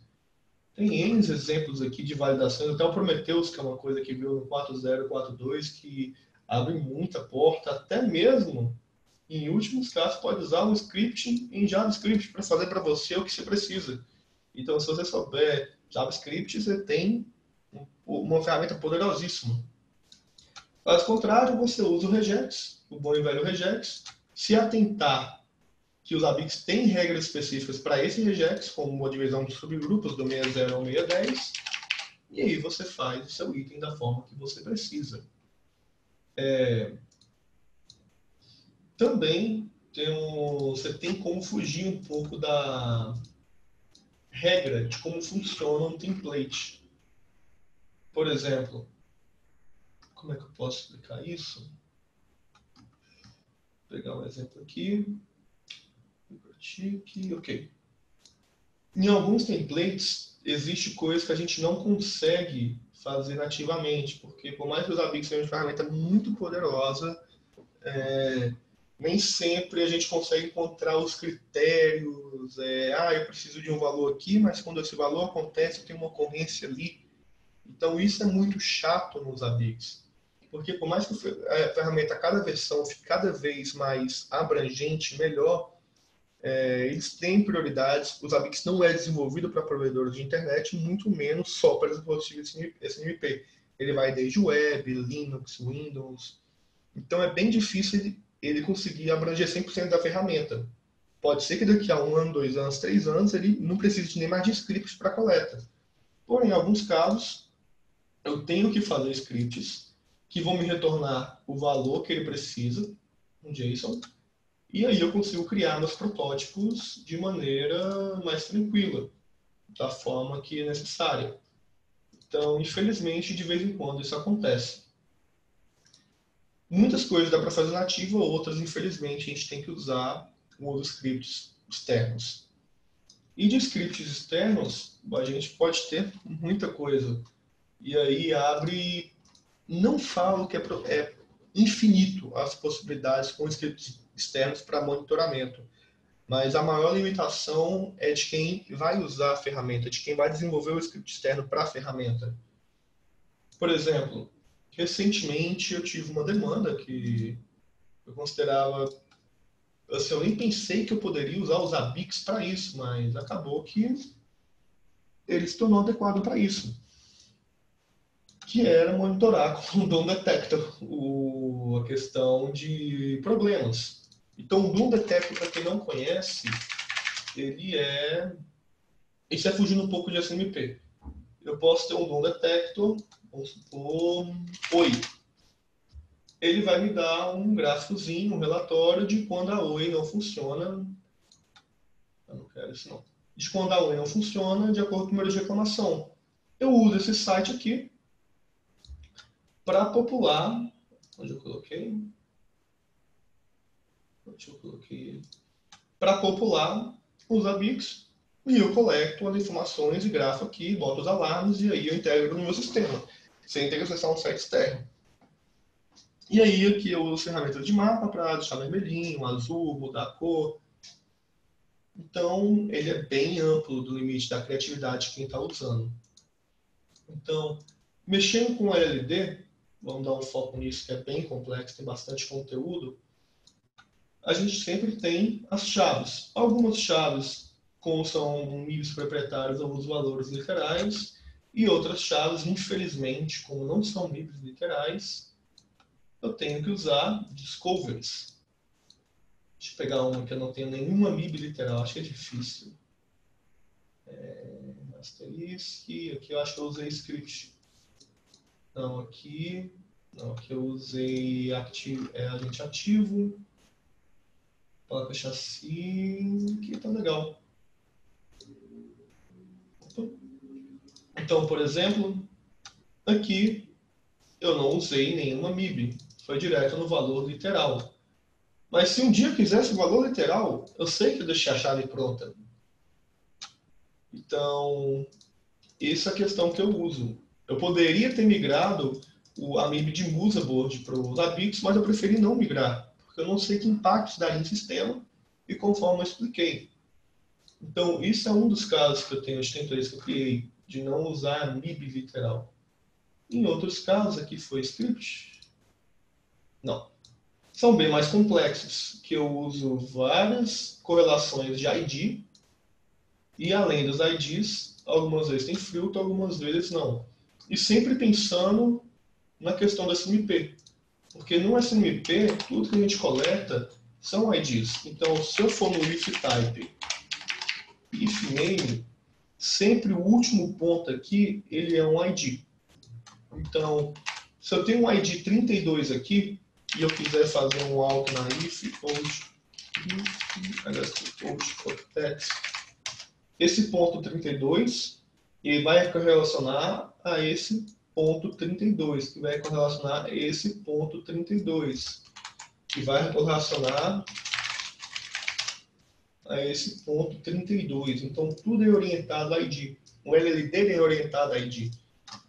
S2: tem N exemplos aqui de validações. Até o Prometheus, que é uma coisa que viu no 4.0, 4.2, que abre muita porta. Até mesmo, em últimos casos, pode usar o scripting em JavaScript para fazer para você o que você precisa. Então, se você souber JavaScript, você tem uma ferramenta poderosíssima. Caso contrário, você usa o regex, o bom e velho regex, se atentar que os ABICs têm regras específicas para esse regex, como uma divisão de subgrupos do 60 ao 610, e aí você faz o seu item da forma que você precisa. Também você tem como fugir um pouco da regra de como funciona um template. Por exemplo, como é que eu posso explicar isso? Vou pegar um exemplo aqui. Ok. Em alguns templates, existe coisa que a gente não consegue fazer nativamente, porque por mais que os ABICs sejam uma ferramenta muito poderosa, nem sempre a gente consegue encontrar os critérios. Eu preciso de um valor aqui, mas quando esse valor acontece, tem uma ocorrência ali. Então, isso é muito chato nos ABICs. Porque por mais que a ferramenta, cada versão, fique cada vez mais abrangente, melhor, eles têm prioridades. Os ABICs não é desenvolvido para provedores de internet, muito menos só para dispositivos SNMP. Ele vai desde web, Linux, Windows. Então, é bem difícil ele conseguir abranger 100% da ferramenta. Pode ser que daqui a 1 ano, 2 anos, 3 anos, ele não precise nem mais de scripts para coleta. Porém, em alguns casos, eu tenho que fazer scripts que vão me retornar o valor que ele precisa, um JSON, e aí eu consigo criar meus protótipos de maneira mais tranquila, da forma que é necessária. Então, infelizmente, de vez em quando isso acontece. Muitas coisas dá para fazer nativa, outras, infelizmente, a gente tem que usar os scripts externos. E de scripts externos, a gente pode ter muita coisa. E aí abre... Não falo que é infinito as possibilidades com scripts externos para monitoramento, mas a maior limitação é de quem vai usar a ferramenta, de quem vai desenvolver o script externo para a ferramenta. Por exemplo, recentemente eu tive uma demanda que eu considerava... Assim, eu nem pensei que eu poderia usar os ABICs para isso, mas acabou que ele se tornou adequado para isso. Que era monitorar com o Doom Detector a questão de problemas. Então, o Doom Detector, para quem não conhece, isso é fugindo um pouco de SNMP. Eu posso ter um Doom Detector, vamos supor, Oi. Ele vai me dar um gráficozinho, um relatório de quando a Oi não funciona. Eu não quero isso não. De quando a Oi não funciona, de acordo com o número de reclamação. Eu uso esse site aqui para popular. Onde eu coloquei? Para popular os ABICs, e eu coleto as informações e grafo aqui, boto os alarmes e aí eu integro no meu sistema, sem ter que acessar um site externo. E aí aqui eu uso ferramentas de mapa para deixar vermelhinho, azul, mudar a cor. Então ele é bem amplo do limite da criatividade de quem está usando. Então, mexendo com LLD, vamos dar um foco nisso que é bem complexo, tem bastante conteúdo. a gente sempre tem as chaves. Algumas chaves, como são MIBs proprietários, eu uso valores literais, e outras chaves, infelizmente, como não são MIBs literais, eu tenho que usar discoveries. Deixa eu pegar uma que eu não tenho nenhuma MIB literal, acho que é difícil. Asterisk, aqui eu acho que eu usei script. Não, aqui eu usei agente ativo. Placa chassi, que tá legal. Então, por exemplo, aqui eu não usei nenhuma MIB, foi direto no valor literal. Mas se um dia eu quisesse o valor literal, eu sei que eu deixei a chave pronta. Então, essa é a questão que eu uso. Eu poderia ter migrado a MIB de Musaboard para o Zabbix, mas eu preferi não migrar, porque eu não sei que impactos daria no sistema, e conforme eu expliquei. Então, isso é um dos casos que eu tenho, os templates que eu criei, de não usar a MIB literal. Em outros casos, aqui foi script. Não. São bem mais complexos, que eu uso várias correlações de ID, e além dos IDs, algumas vezes tem filtro, algumas vezes não. E sempre pensando na questão do SNMP. Porque no SNMP, tudo que a gente coleta são IDs. Então, se eu for no if type, if name, sempre o último ponto aqui, ele é um ID. Então, se eu tenho um ID 32 aqui, e eu quiser fazer um algo na if, esse ponto 32, ele vai correlacionar a esse ponto 32, que vai correlacionar a esse ponto 32, que vai correlacionar a esse ponto 32. Então, tudo é orientado a ID. O LLD é orientado a ID.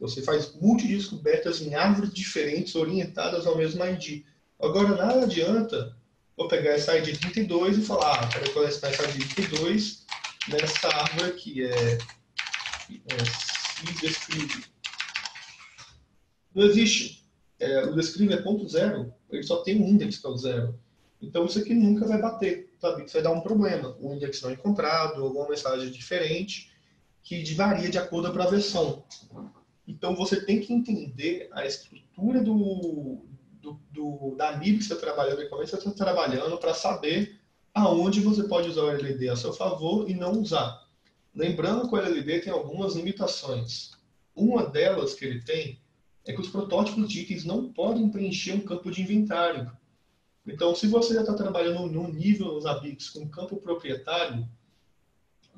S2: Você faz multidescobertas em árvores diferentes orientadas ao mesmo ID. Agora, nada adianta eu pegar essa ID 32 e falar, quero coletar essa ID 32 nessa árvore aqui, descrive. Não existe. O descrive é ponto zero, ele só tem um index que é o zero. Então, isso aqui nunca vai bater, sabe? Isso vai dar um problema. O index não é encontrado, alguma mensagem diferente, que varia de acordo com a versão. Então, você tem que entender a estrutura da MIB que você está trabalhando e como você está trabalhando para saber aonde você pode usar o LLD a seu favor e não usar. Lembrando que o LLD tem algumas limitações. Uma delas que ele tem é que os protótipos de itens não podem preencher um campo de inventário. Então, se você já está trabalhando num nível nos Zabbix com campo proprietário,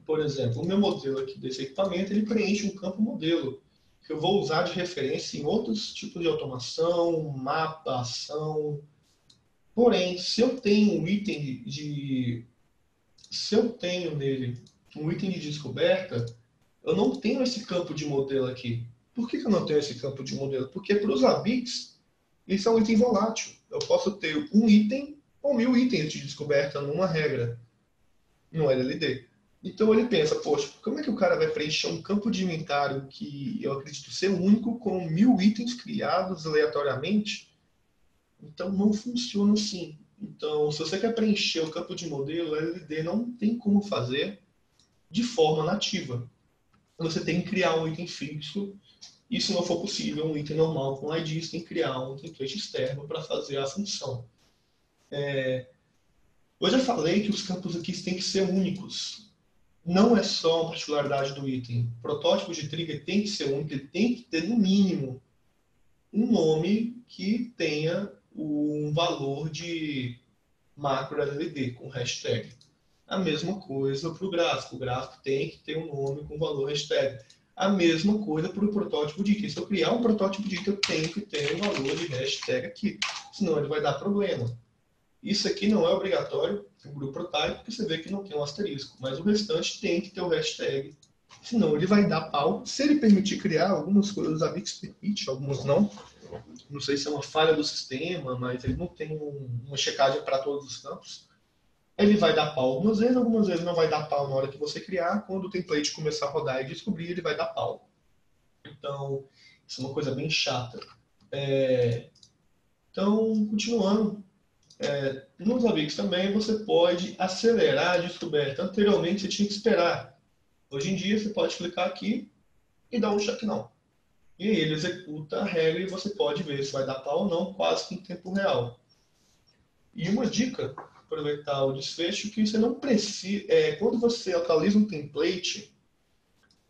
S2: por exemplo, o meu modelo aqui desse equipamento, ele preenche um campo modelo, que eu vou usar de referência em outros tipos de automação, mapa, ação. Porém, se eu tenho nele um item de descoberta, eu não tenho esse campo de modelo aqui. Por que eu não tenho esse campo de modelo? Porque para os Zabbix, isso é um item volátil. Eu posso ter um item ou 1000 itens de descoberta numa regra, no LLD. Então ele pensa, poxa, como é que o cara vai preencher um campo de inventário que eu acredito ser único com 1000 itens criados aleatoriamente? Então não funciona assim. Então, se você quer preencher o campo de modelo, o LLD não tem como fazer de forma nativa. Você tem que criar um item fixo, e se não for possível, um item normal com ID, você tem que criar um template externo para fazer a função. Eu já falei que os campos aqui têm que ser únicos. Não é só uma particularidade do item. Protótipos de trigger tem que ser único, ele tem que ter, no mínimo, um nome que tenha um valor de macro LLD, com hashtag. A mesma coisa para o gráfico. O gráfico tem que ter um nome com valor hashtag. A mesma coisa para o protótipo de item. Se eu criar um protótipo de item, eu tenho que ter um valor de hashtag aqui. Senão ele vai dar problema. Isso aqui não é obrigatório no grupo protype, porque você vê que não tem um asterisco. Mas o restante tem que ter o hashtag. Senão ele vai dar pau. Se ele permitir criar, algumas coisas o Zabbix permite, algumas não. Não sei se é uma falha do sistema, mas ele não tem uma checagem para todos os campos. Ele vai dar pau algumas vezes não vai dar pau na hora que você criar. Quando o template começar a rodar e descobrir, ele vai dar pau. Então, isso é uma coisa bem chata. Então, continuando. Nos Zabbix também você pode acelerar a descoberta. Anteriormente você tinha que esperar. Hoje em dia você pode clicar aqui e dar um check não. E aí ele executa a regra e você pode ver se vai dar pau ou não, quase que em tempo real. E uma dica, aproveitar o desfecho, que você não precisa... quando você atualiza um template,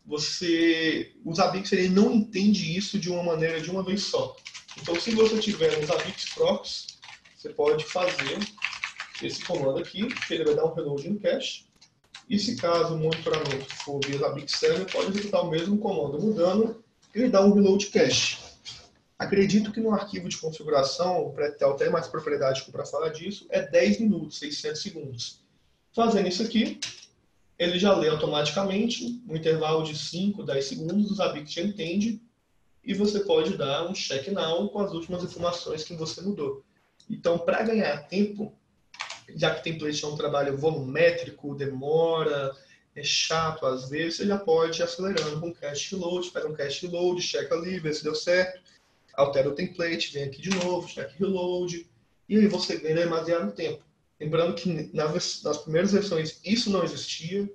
S2: o Zabbix ele não entende isso de uma maneira de uma vez só. Então, se você tiver um Zabbix Proxy, você pode fazer esse comando aqui, que ele vai dar um reload no cache. E se caso o monitoramento for via Zabbix Server, pode executar o mesmo comando mudando, ele dá um reload cache. Acredito que no arquivo de configuração, o Pretel tem mais propriedade para falar disso, é 10 minutos, 600 segundos. Fazendo isso aqui, ele já lê automaticamente, um intervalo de 5, 10 segundos, o Zabbix já entende, e você pode dar um check now com as últimas informações que você mudou. Então, para ganhar tempo, já que template é um trabalho volumétrico, demora, é chato às vezes, você já pode ir acelerando com cache reload, faz um cache reload, checa ali, vê se deu certo, altera o template, vem aqui de novo, check reload, e aí você ganha demasiado tempo. Lembrando que nas primeiras versões isso não existia,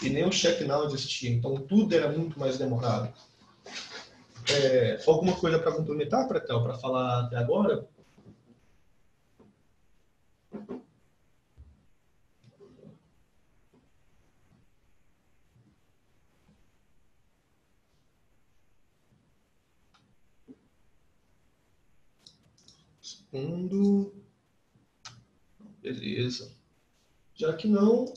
S2: e nem o check now existia, então tudo era muito mais demorado. Alguma coisa para complementar, Pretel, para falar até agora? Segundo. Beleza. Já que não,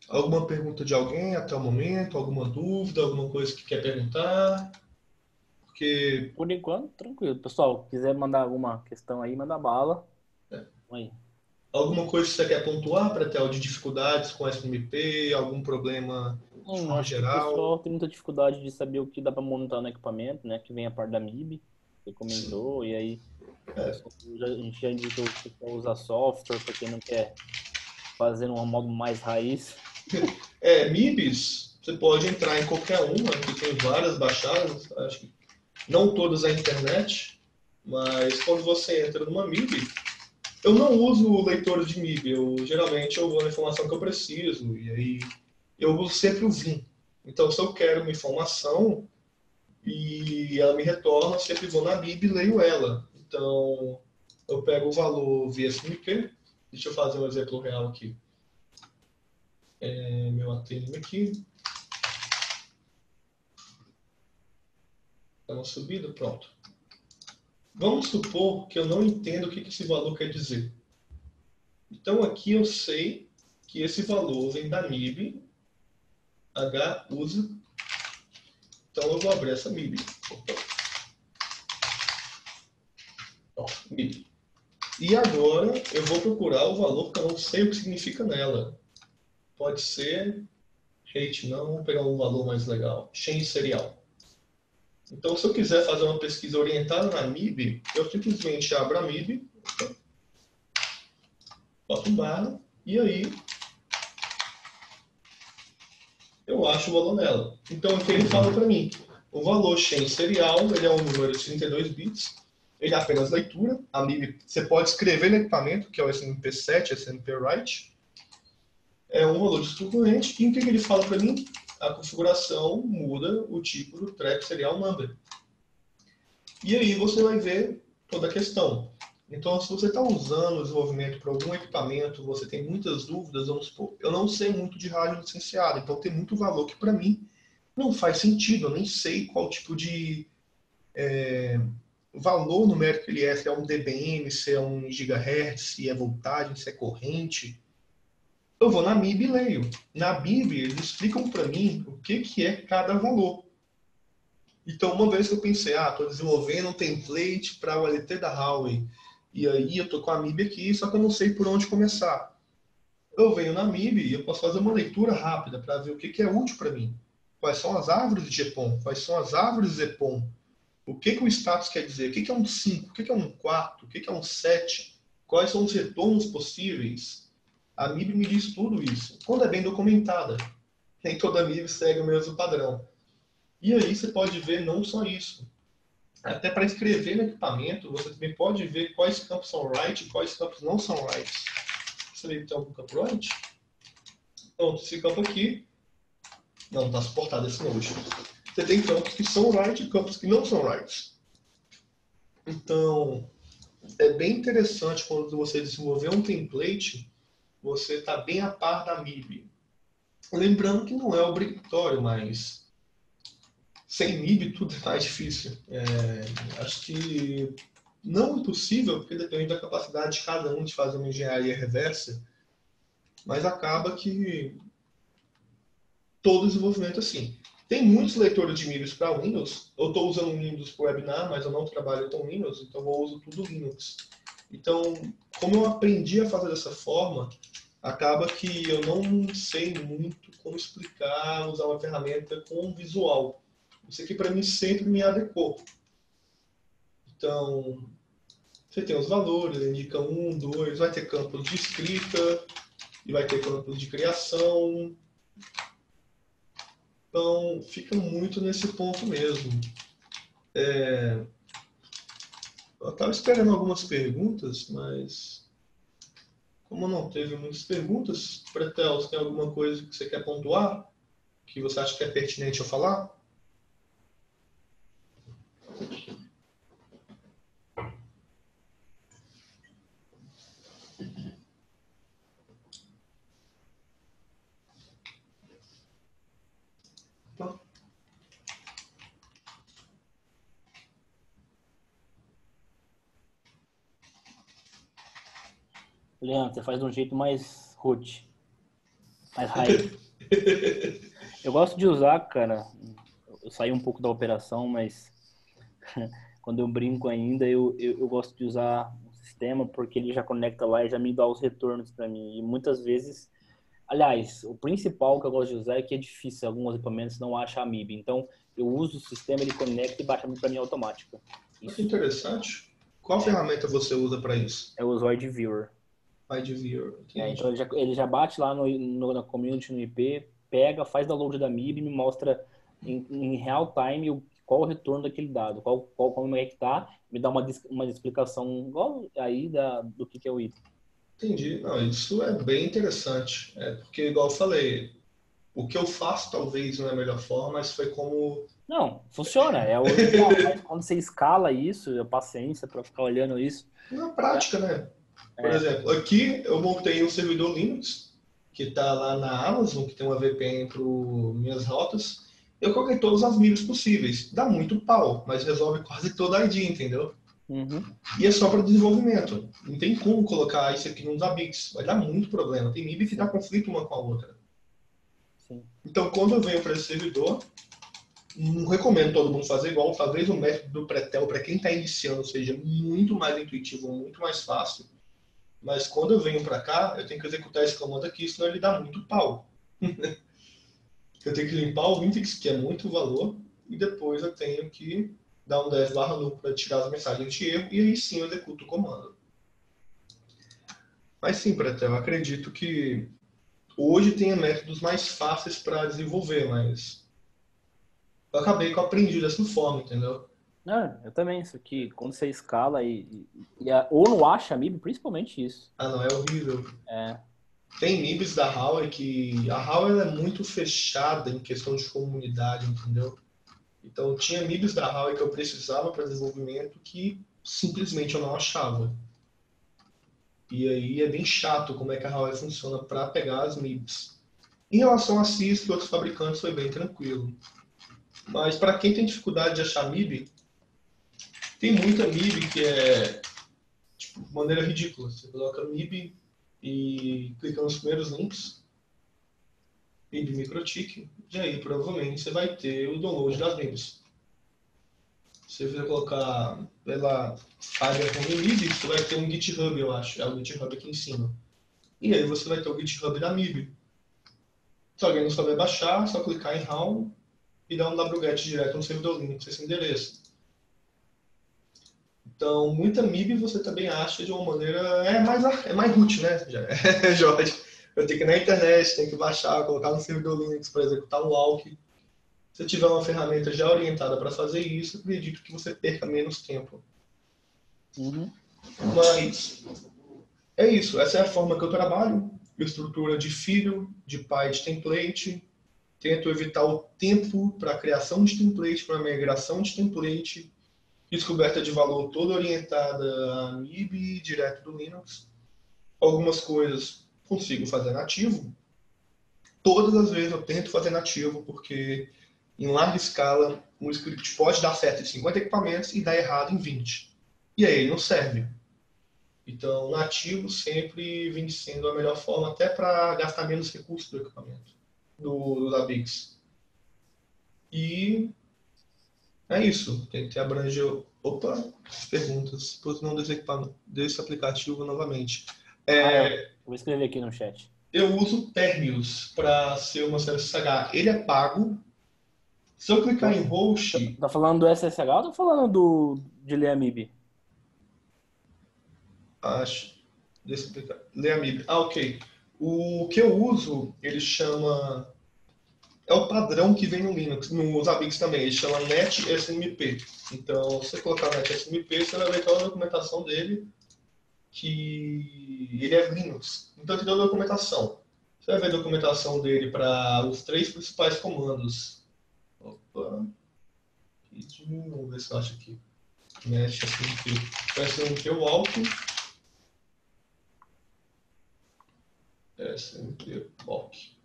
S2: alguma pergunta de alguém até o momento? Alguma dúvida? Alguma coisa que quer perguntar? Porque...
S1: Por enquanto, tranquilo. Pessoal, quiser mandar alguma questão aí, manda bala. Aí.
S2: Alguma coisa que você quer pontuar, Pretel, de dificuldades com SNMP? Algum problema de forma
S1: Acho que o
S2: geral?
S1: pessoal tem muita dificuldade de saber o que dá para montar no equipamento, né? Que vem a parte da MIB, você
S2: Sim.
S1: comentou, e aí a gente já indicou que quer usar software para quem não quer fazer um modo mais raiz.
S2: MIBs, você pode entrar em qualquer uma, que tem várias baixadas, acho que não todas a internet, mas quando você entra numa MIB, eu não uso leitores de MIB, geralmente eu vou na informação que eu preciso, e aí eu uso sempre o Vim. Então, se eu quero uma informação e ela me retorna, eu sempre vou na MIB e leio ela. Então, eu pego o valor via SNMP, deixa eu fazer um exemplo real aqui. Meu ATM aqui. Dá uma subida, pronto. Vamos supor que eu não entendo o que esse valor quer dizer. Então aqui eu sei que esse valor vem da MIB, H usa. Então eu vou abrir essa MIB. MIB. E agora eu vou procurar o valor que eu não sei o que significa nela. Pode ser rate não, vamos pegar um valor mais legal. Change serial. Então, se eu quiser fazer uma pesquisa orientada na MIB, eu simplesmente abro a MIB, boto um barra, e aí eu acho o valor nela. Então, aqui ele fala para mim, o valor change serial, ele é um número de 32 bits, ele é apenas leitura, a MIB, você pode escrever no equipamento, que é o SNMP7, SNMP write, é um valor de estruturante, e o que ele fala para mim? A configuração muda o tipo do track serial number. E aí você vai ver toda a questão. Então, se você está usando o desenvolvimento para algum equipamento, você tem muitas dúvidas, vamos supor, eu não sei muito de rádio licenciado, então tem muito valor que para mim não faz sentido, eu nem sei qual tipo de valor numérico ele é, se é um dBm, se é um gigahertz, se é voltagem, se é corrente. Eu vou na MIB e leio. Na MIB, eles explicam para mim o que é cada valor. Então, uma vez que eu pensei, estou desenvolvendo um template para o LT da Huawei, e aí eu estou com a MIB aqui, só que eu não sei por onde começar. Eu venho na MIB e eu posso fazer uma leitura rápida para ver o que é útil para mim. Quais são as árvores de GPON? Quais são as árvores de EPON? O que o status quer dizer? O que é um 5? O que é um quarto? O que é um 7? Quais são os retornos possíveis? A MIB me diz tudo isso. Quando é bem documentada. Nem toda MIB segue o mesmo padrão. E aí você pode ver não só isso. Até para escrever no equipamento, você também pode ver quais campos são write e quais campos não são write. Você vê que tem algum campo write? Então, esse campo aqui não está suportado esse Node. Você tem campos que são write e campos que não são write. Então, é bem interessante quando você desenvolver um template, você está bem a par da MIB. Lembrando que não é obrigatório, mas sem MIB tudo é mais difícil. Acho que não impossível, porque depende da capacidade de cada um de fazer uma engenharia reversa, mas acaba que todo desenvolvimento é assim. Tem muitos leitores de MIBs para Windows. Eu estou usando um Windows para o Webinar, mas eu não trabalho com Windows, então eu uso tudo Linux. Então, como eu aprendi a fazer dessa forma, acaba que eu não sei muito como explicar, usar uma ferramenta com visual. Isso aqui para mim sempre me adequou. Então, você tem os valores, indica 1, 2, vai ter campos de escrita e vai ter campos de criação. Então, fica muito nesse ponto mesmo. Eu estava esperando algumas perguntas, mas como não teve muitas perguntas, Pretel, você tem alguma coisa que você quer pontuar? Que você acha que é pertinente eu falar? Não.
S1: Leandro, você faz de um jeito mais root, mais raiz. Eu gosto de usar, cara, eu saí um pouco da operação, mas quando eu brinco ainda, eu gosto de usar um sistema porque ele já conecta lá e já me dá os retornos para mim. E muitas vezes, aliás, o principal que eu gosto de usar é que é difícil, alguns equipamentos não acham a MIB. Então, eu uso o sistema, ele conecta e baixa a MIB para mim automática.
S2: Que interessante. Qual ferramenta você usa para isso?
S1: Eu uso o ID Viewer.
S2: ID Viewer.
S1: Então, ele já bate lá na community, no IP, pega, faz download da MIB e me mostra em real time qual o retorno daquele dado, como é que tá, me dá uma explicação igual aí do que é o item.
S2: Entendi. Não, isso é bem interessante. Porque, igual eu falei, o que eu faço talvez não é a melhor forma, mas foi como...
S1: Não, funciona. É o ideal, mas quando você escala isso, a paciência para ficar olhando isso.
S2: Na prática, né? Por exemplo, aqui eu montei um servidor Linux, que está lá na Amazon, que tem uma VPN para minhas rotas. Eu coloquei todas as MIBs possíveis. Dá muito pau, mas resolve quase toda a ID, entendeu?
S1: Uhum.
S2: E é só para desenvolvimento. Não tem como colocar isso aqui nos Zabbix. Vai dar muito problema. Tem MIB que dá conflito uma com a outra.
S1: Sim.
S2: Então, quando eu venho para esse servidor, não recomendo todo mundo fazer igual. Talvez o método do Pretel, para quem está iniciando, seja muito mais intuitivo, muito mais fácil. Mas quando eu venho para cá, eu tenho que executar esse comando aqui, senão ele dá muito pau. Eu tenho que limpar o Vintix, que é muito valor, e depois eu tenho que dar um def/nu para tirar as mensagens de erro, e aí sim eu executo o comando. Mas sim, Pretel, eu acredito que hoje tenha métodos mais fáceis para desenvolver, mas eu acabei que eu aprendi dessa forma, entendeu?
S1: Não, eu também, isso aqui, quando você escala ou não acha a MIB, principalmente isso.
S2: Ah, não, é horrível.
S1: É.
S2: Tem MIBs da Huawei que... A Huawei é muito fechada em questão de comunidade, entendeu? Então, tinha MIBs da Huawei que eu precisava para desenvolvimento que simplesmente eu não achava. E aí é bem chato como é que a Huawei funciona para pegar as MIBs. Em relação a CIS e outros fabricantes, foi bem tranquilo. Mas para quem tem dificuldade de achar MIB, tem muita MIB que é tipo, de maneira ridícula. Você coloca MIB e clica nos primeiros links, MIB MikroTik, e aí provavelmente você vai ter o download das MIBs. Se você colocar pela Fiber MIB, você vai ter um GitHub, eu acho. É o GitHub aqui em cima. E aí você vai ter o GitHub da MIB. Se alguém não souber baixar, é só clicar em RAW e dar um wget direto no servidor Linux, esse endereço. Então, muita MIB você também acha de uma maneira... É mais root, né, Jorge? Eu tenho que ir na internet, tenho que baixar, colocar no servidor Linux para executar um walk. Se tiver uma ferramenta já orientada para fazer isso, acredito que você perca menos tempo.
S1: Uhum.
S2: Mas é isso, essa é a forma que eu trabalho. Estrutura de filho, de pai de template. Tento evitar o tempo para a criação de template, para a migração de template. Descoberta de valor toda orientada a MIB, direto do Linux. Algumas coisas consigo fazer nativo. Todas as vezes eu tento fazer nativo, porque em larga escala um script pode dar certo em 50 equipamentos e dar errado em 20. E aí ele não serve. Então, nativo sempre vem sendo a melhor forma, até para gastar menos recursos do equipamento, do Zabbix. E é isso. Tem que abranger. Opa, perguntas. Depois não desse aplicativo novamente.
S1: Eu vou escrever aqui no chat.
S2: Eu uso Termius para ser uma SSH. Ele é pago. Se eu clicar em host.
S1: Tá falando do SSH ou tá falando de Leamib?
S2: Acho. Deixa eu explicar. Leamib. Ok. O que eu uso, ele chama. É o padrão que vem no Linux, no Zabbix também. Ele chama NetSNMP. Então, se você colocar NetSNMP, você vai ver toda a documentação dele, que ele é Linux. Então, tem toda a documentação. Você vai ver a documentação dele para os 3 principais comandos. Opa. Vamos ver se eu acho aqui. NetSNMP. SNMP walk. SNMP walk.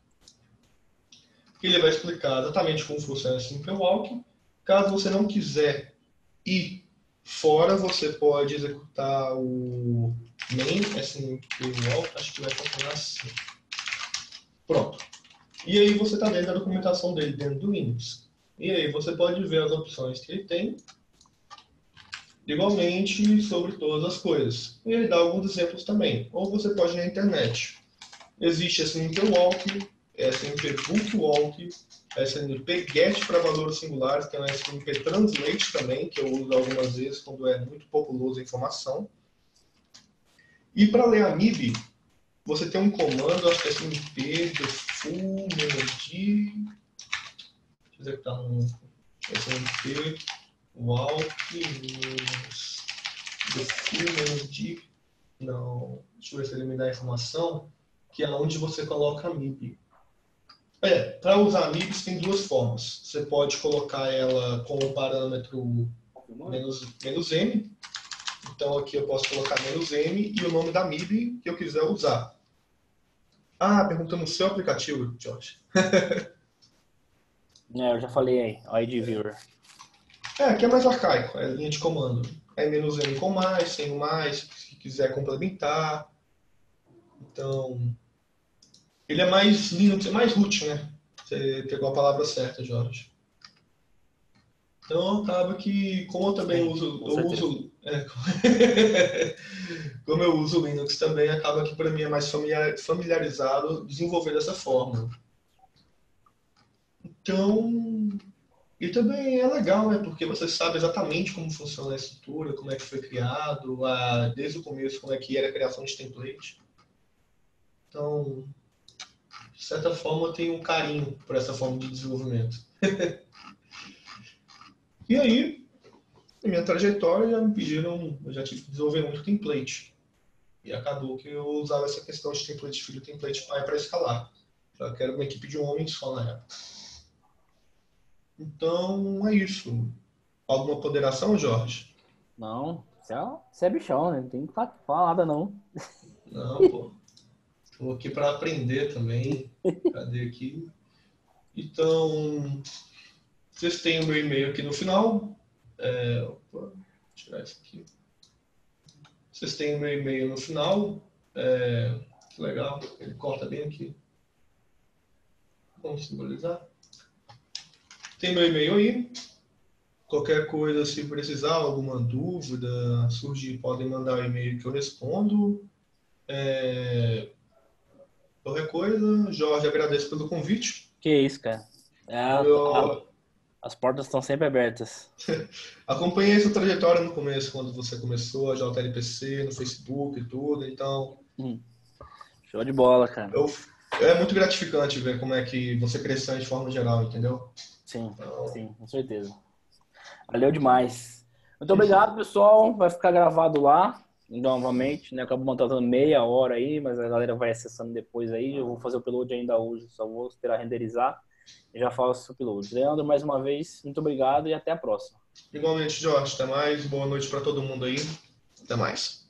S2: Ele vai explicar exatamente como funciona esse SNMP walk. Caso você não quiser ir fora, você pode executar o main SNMP walk. Acho que vai funcionar assim. Pronto. E aí você está dentro da documentação dele, dentro do Linux. E aí você pode ver as opções que ele tem, igualmente sobre todas as coisas. E ele dá alguns exemplos também. Ou você pode ir na internet. Existe SNMP walk, SNMP book walk, SNMP get para valores singulares, tem o SNMP translate também, que eu uso algumas vezes quando é muito populoso a informação. E para ler a MIB, você tem um comando, acho que é SNMP do full melody. Deixa eu executar um SNMP walk do full melody. Não, deixa eu ver se ele me dá a informação, que é onde você coloca a MIB. Para usar a MIB tem 2 formas. Você pode colocar ela com o parâmetro "-m". Então aqui eu posso colocar "-m" e o nome da MIB que eu quiser usar. Perguntando no seu aplicativo, Jorge.
S1: Eu já falei aí, ID Viewer.
S2: Aqui é mais arcaico, é linha de comando. É "-m" com mais, sem o mais, se quiser complementar. Então, ele é mais Linux, é mais root, né? Você pegou a palavra certa, Jorge. Então, acaba que, como eu também como eu uso o Linux também, acaba que para mim é mais familiarizado desenvolver dessa forma. Então, e também é legal, né? Porque você sabe exatamente como funciona a estrutura, como é que foi criado, desde o começo, como é que era a criação de template. Então, de certa forma, eu tenho um carinho por essa forma de desenvolvimento. E aí, na minha trajetória, já me pediram, eu já tive que desenvolver muito template. E acabou que eu usava essa questão de template filho, template pai para escalar. Já que era uma equipe de homens só na época. Então, é isso. Alguma ponderação, Jorge?
S1: Não, você é bichão, né? Não tem que falar nada, não.
S2: Não, pô. Estou aqui para aprender também. Cadê aqui? Então, vocês têm o meu e-mail aqui no final. Vou tirar isso aqui. Vocês têm o meu e-mail no final. Que legal, ele corta bem aqui. Vamos simbolizar. Tem meu e-mail aí. Qualquer coisa, se precisar, alguma dúvida surgir, podem mandar o e-mail que eu respondo. Qualquer coisa, Jorge, agradeço pelo convite.
S1: Que isso, cara. As portas estão sempre abertas.
S2: Acompanhei essa trajetória no começo, quando você começou a JLPC, no Facebook e tudo, então...
S1: Show de bola, cara.
S2: É muito gratificante ver como é que você cresceu de forma geral, entendeu?
S1: Sim,
S2: Então,
S1: sim, com certeza. Valeu demais. Muito obrigado, pessoal. Vai ficar gravado lá, novamente, né? Acabou montando meia hora aí, mas a galera vai acessando depois aí. Eu vou fazer o upload ainda hoje, só vou esperar renderizar e já faço o upload. Leandro, mais uma vez, muito obrigado e até a próxima.
S2: igualmente, Jorge, até mais. Boa noite para todo mundo aí. Até mais.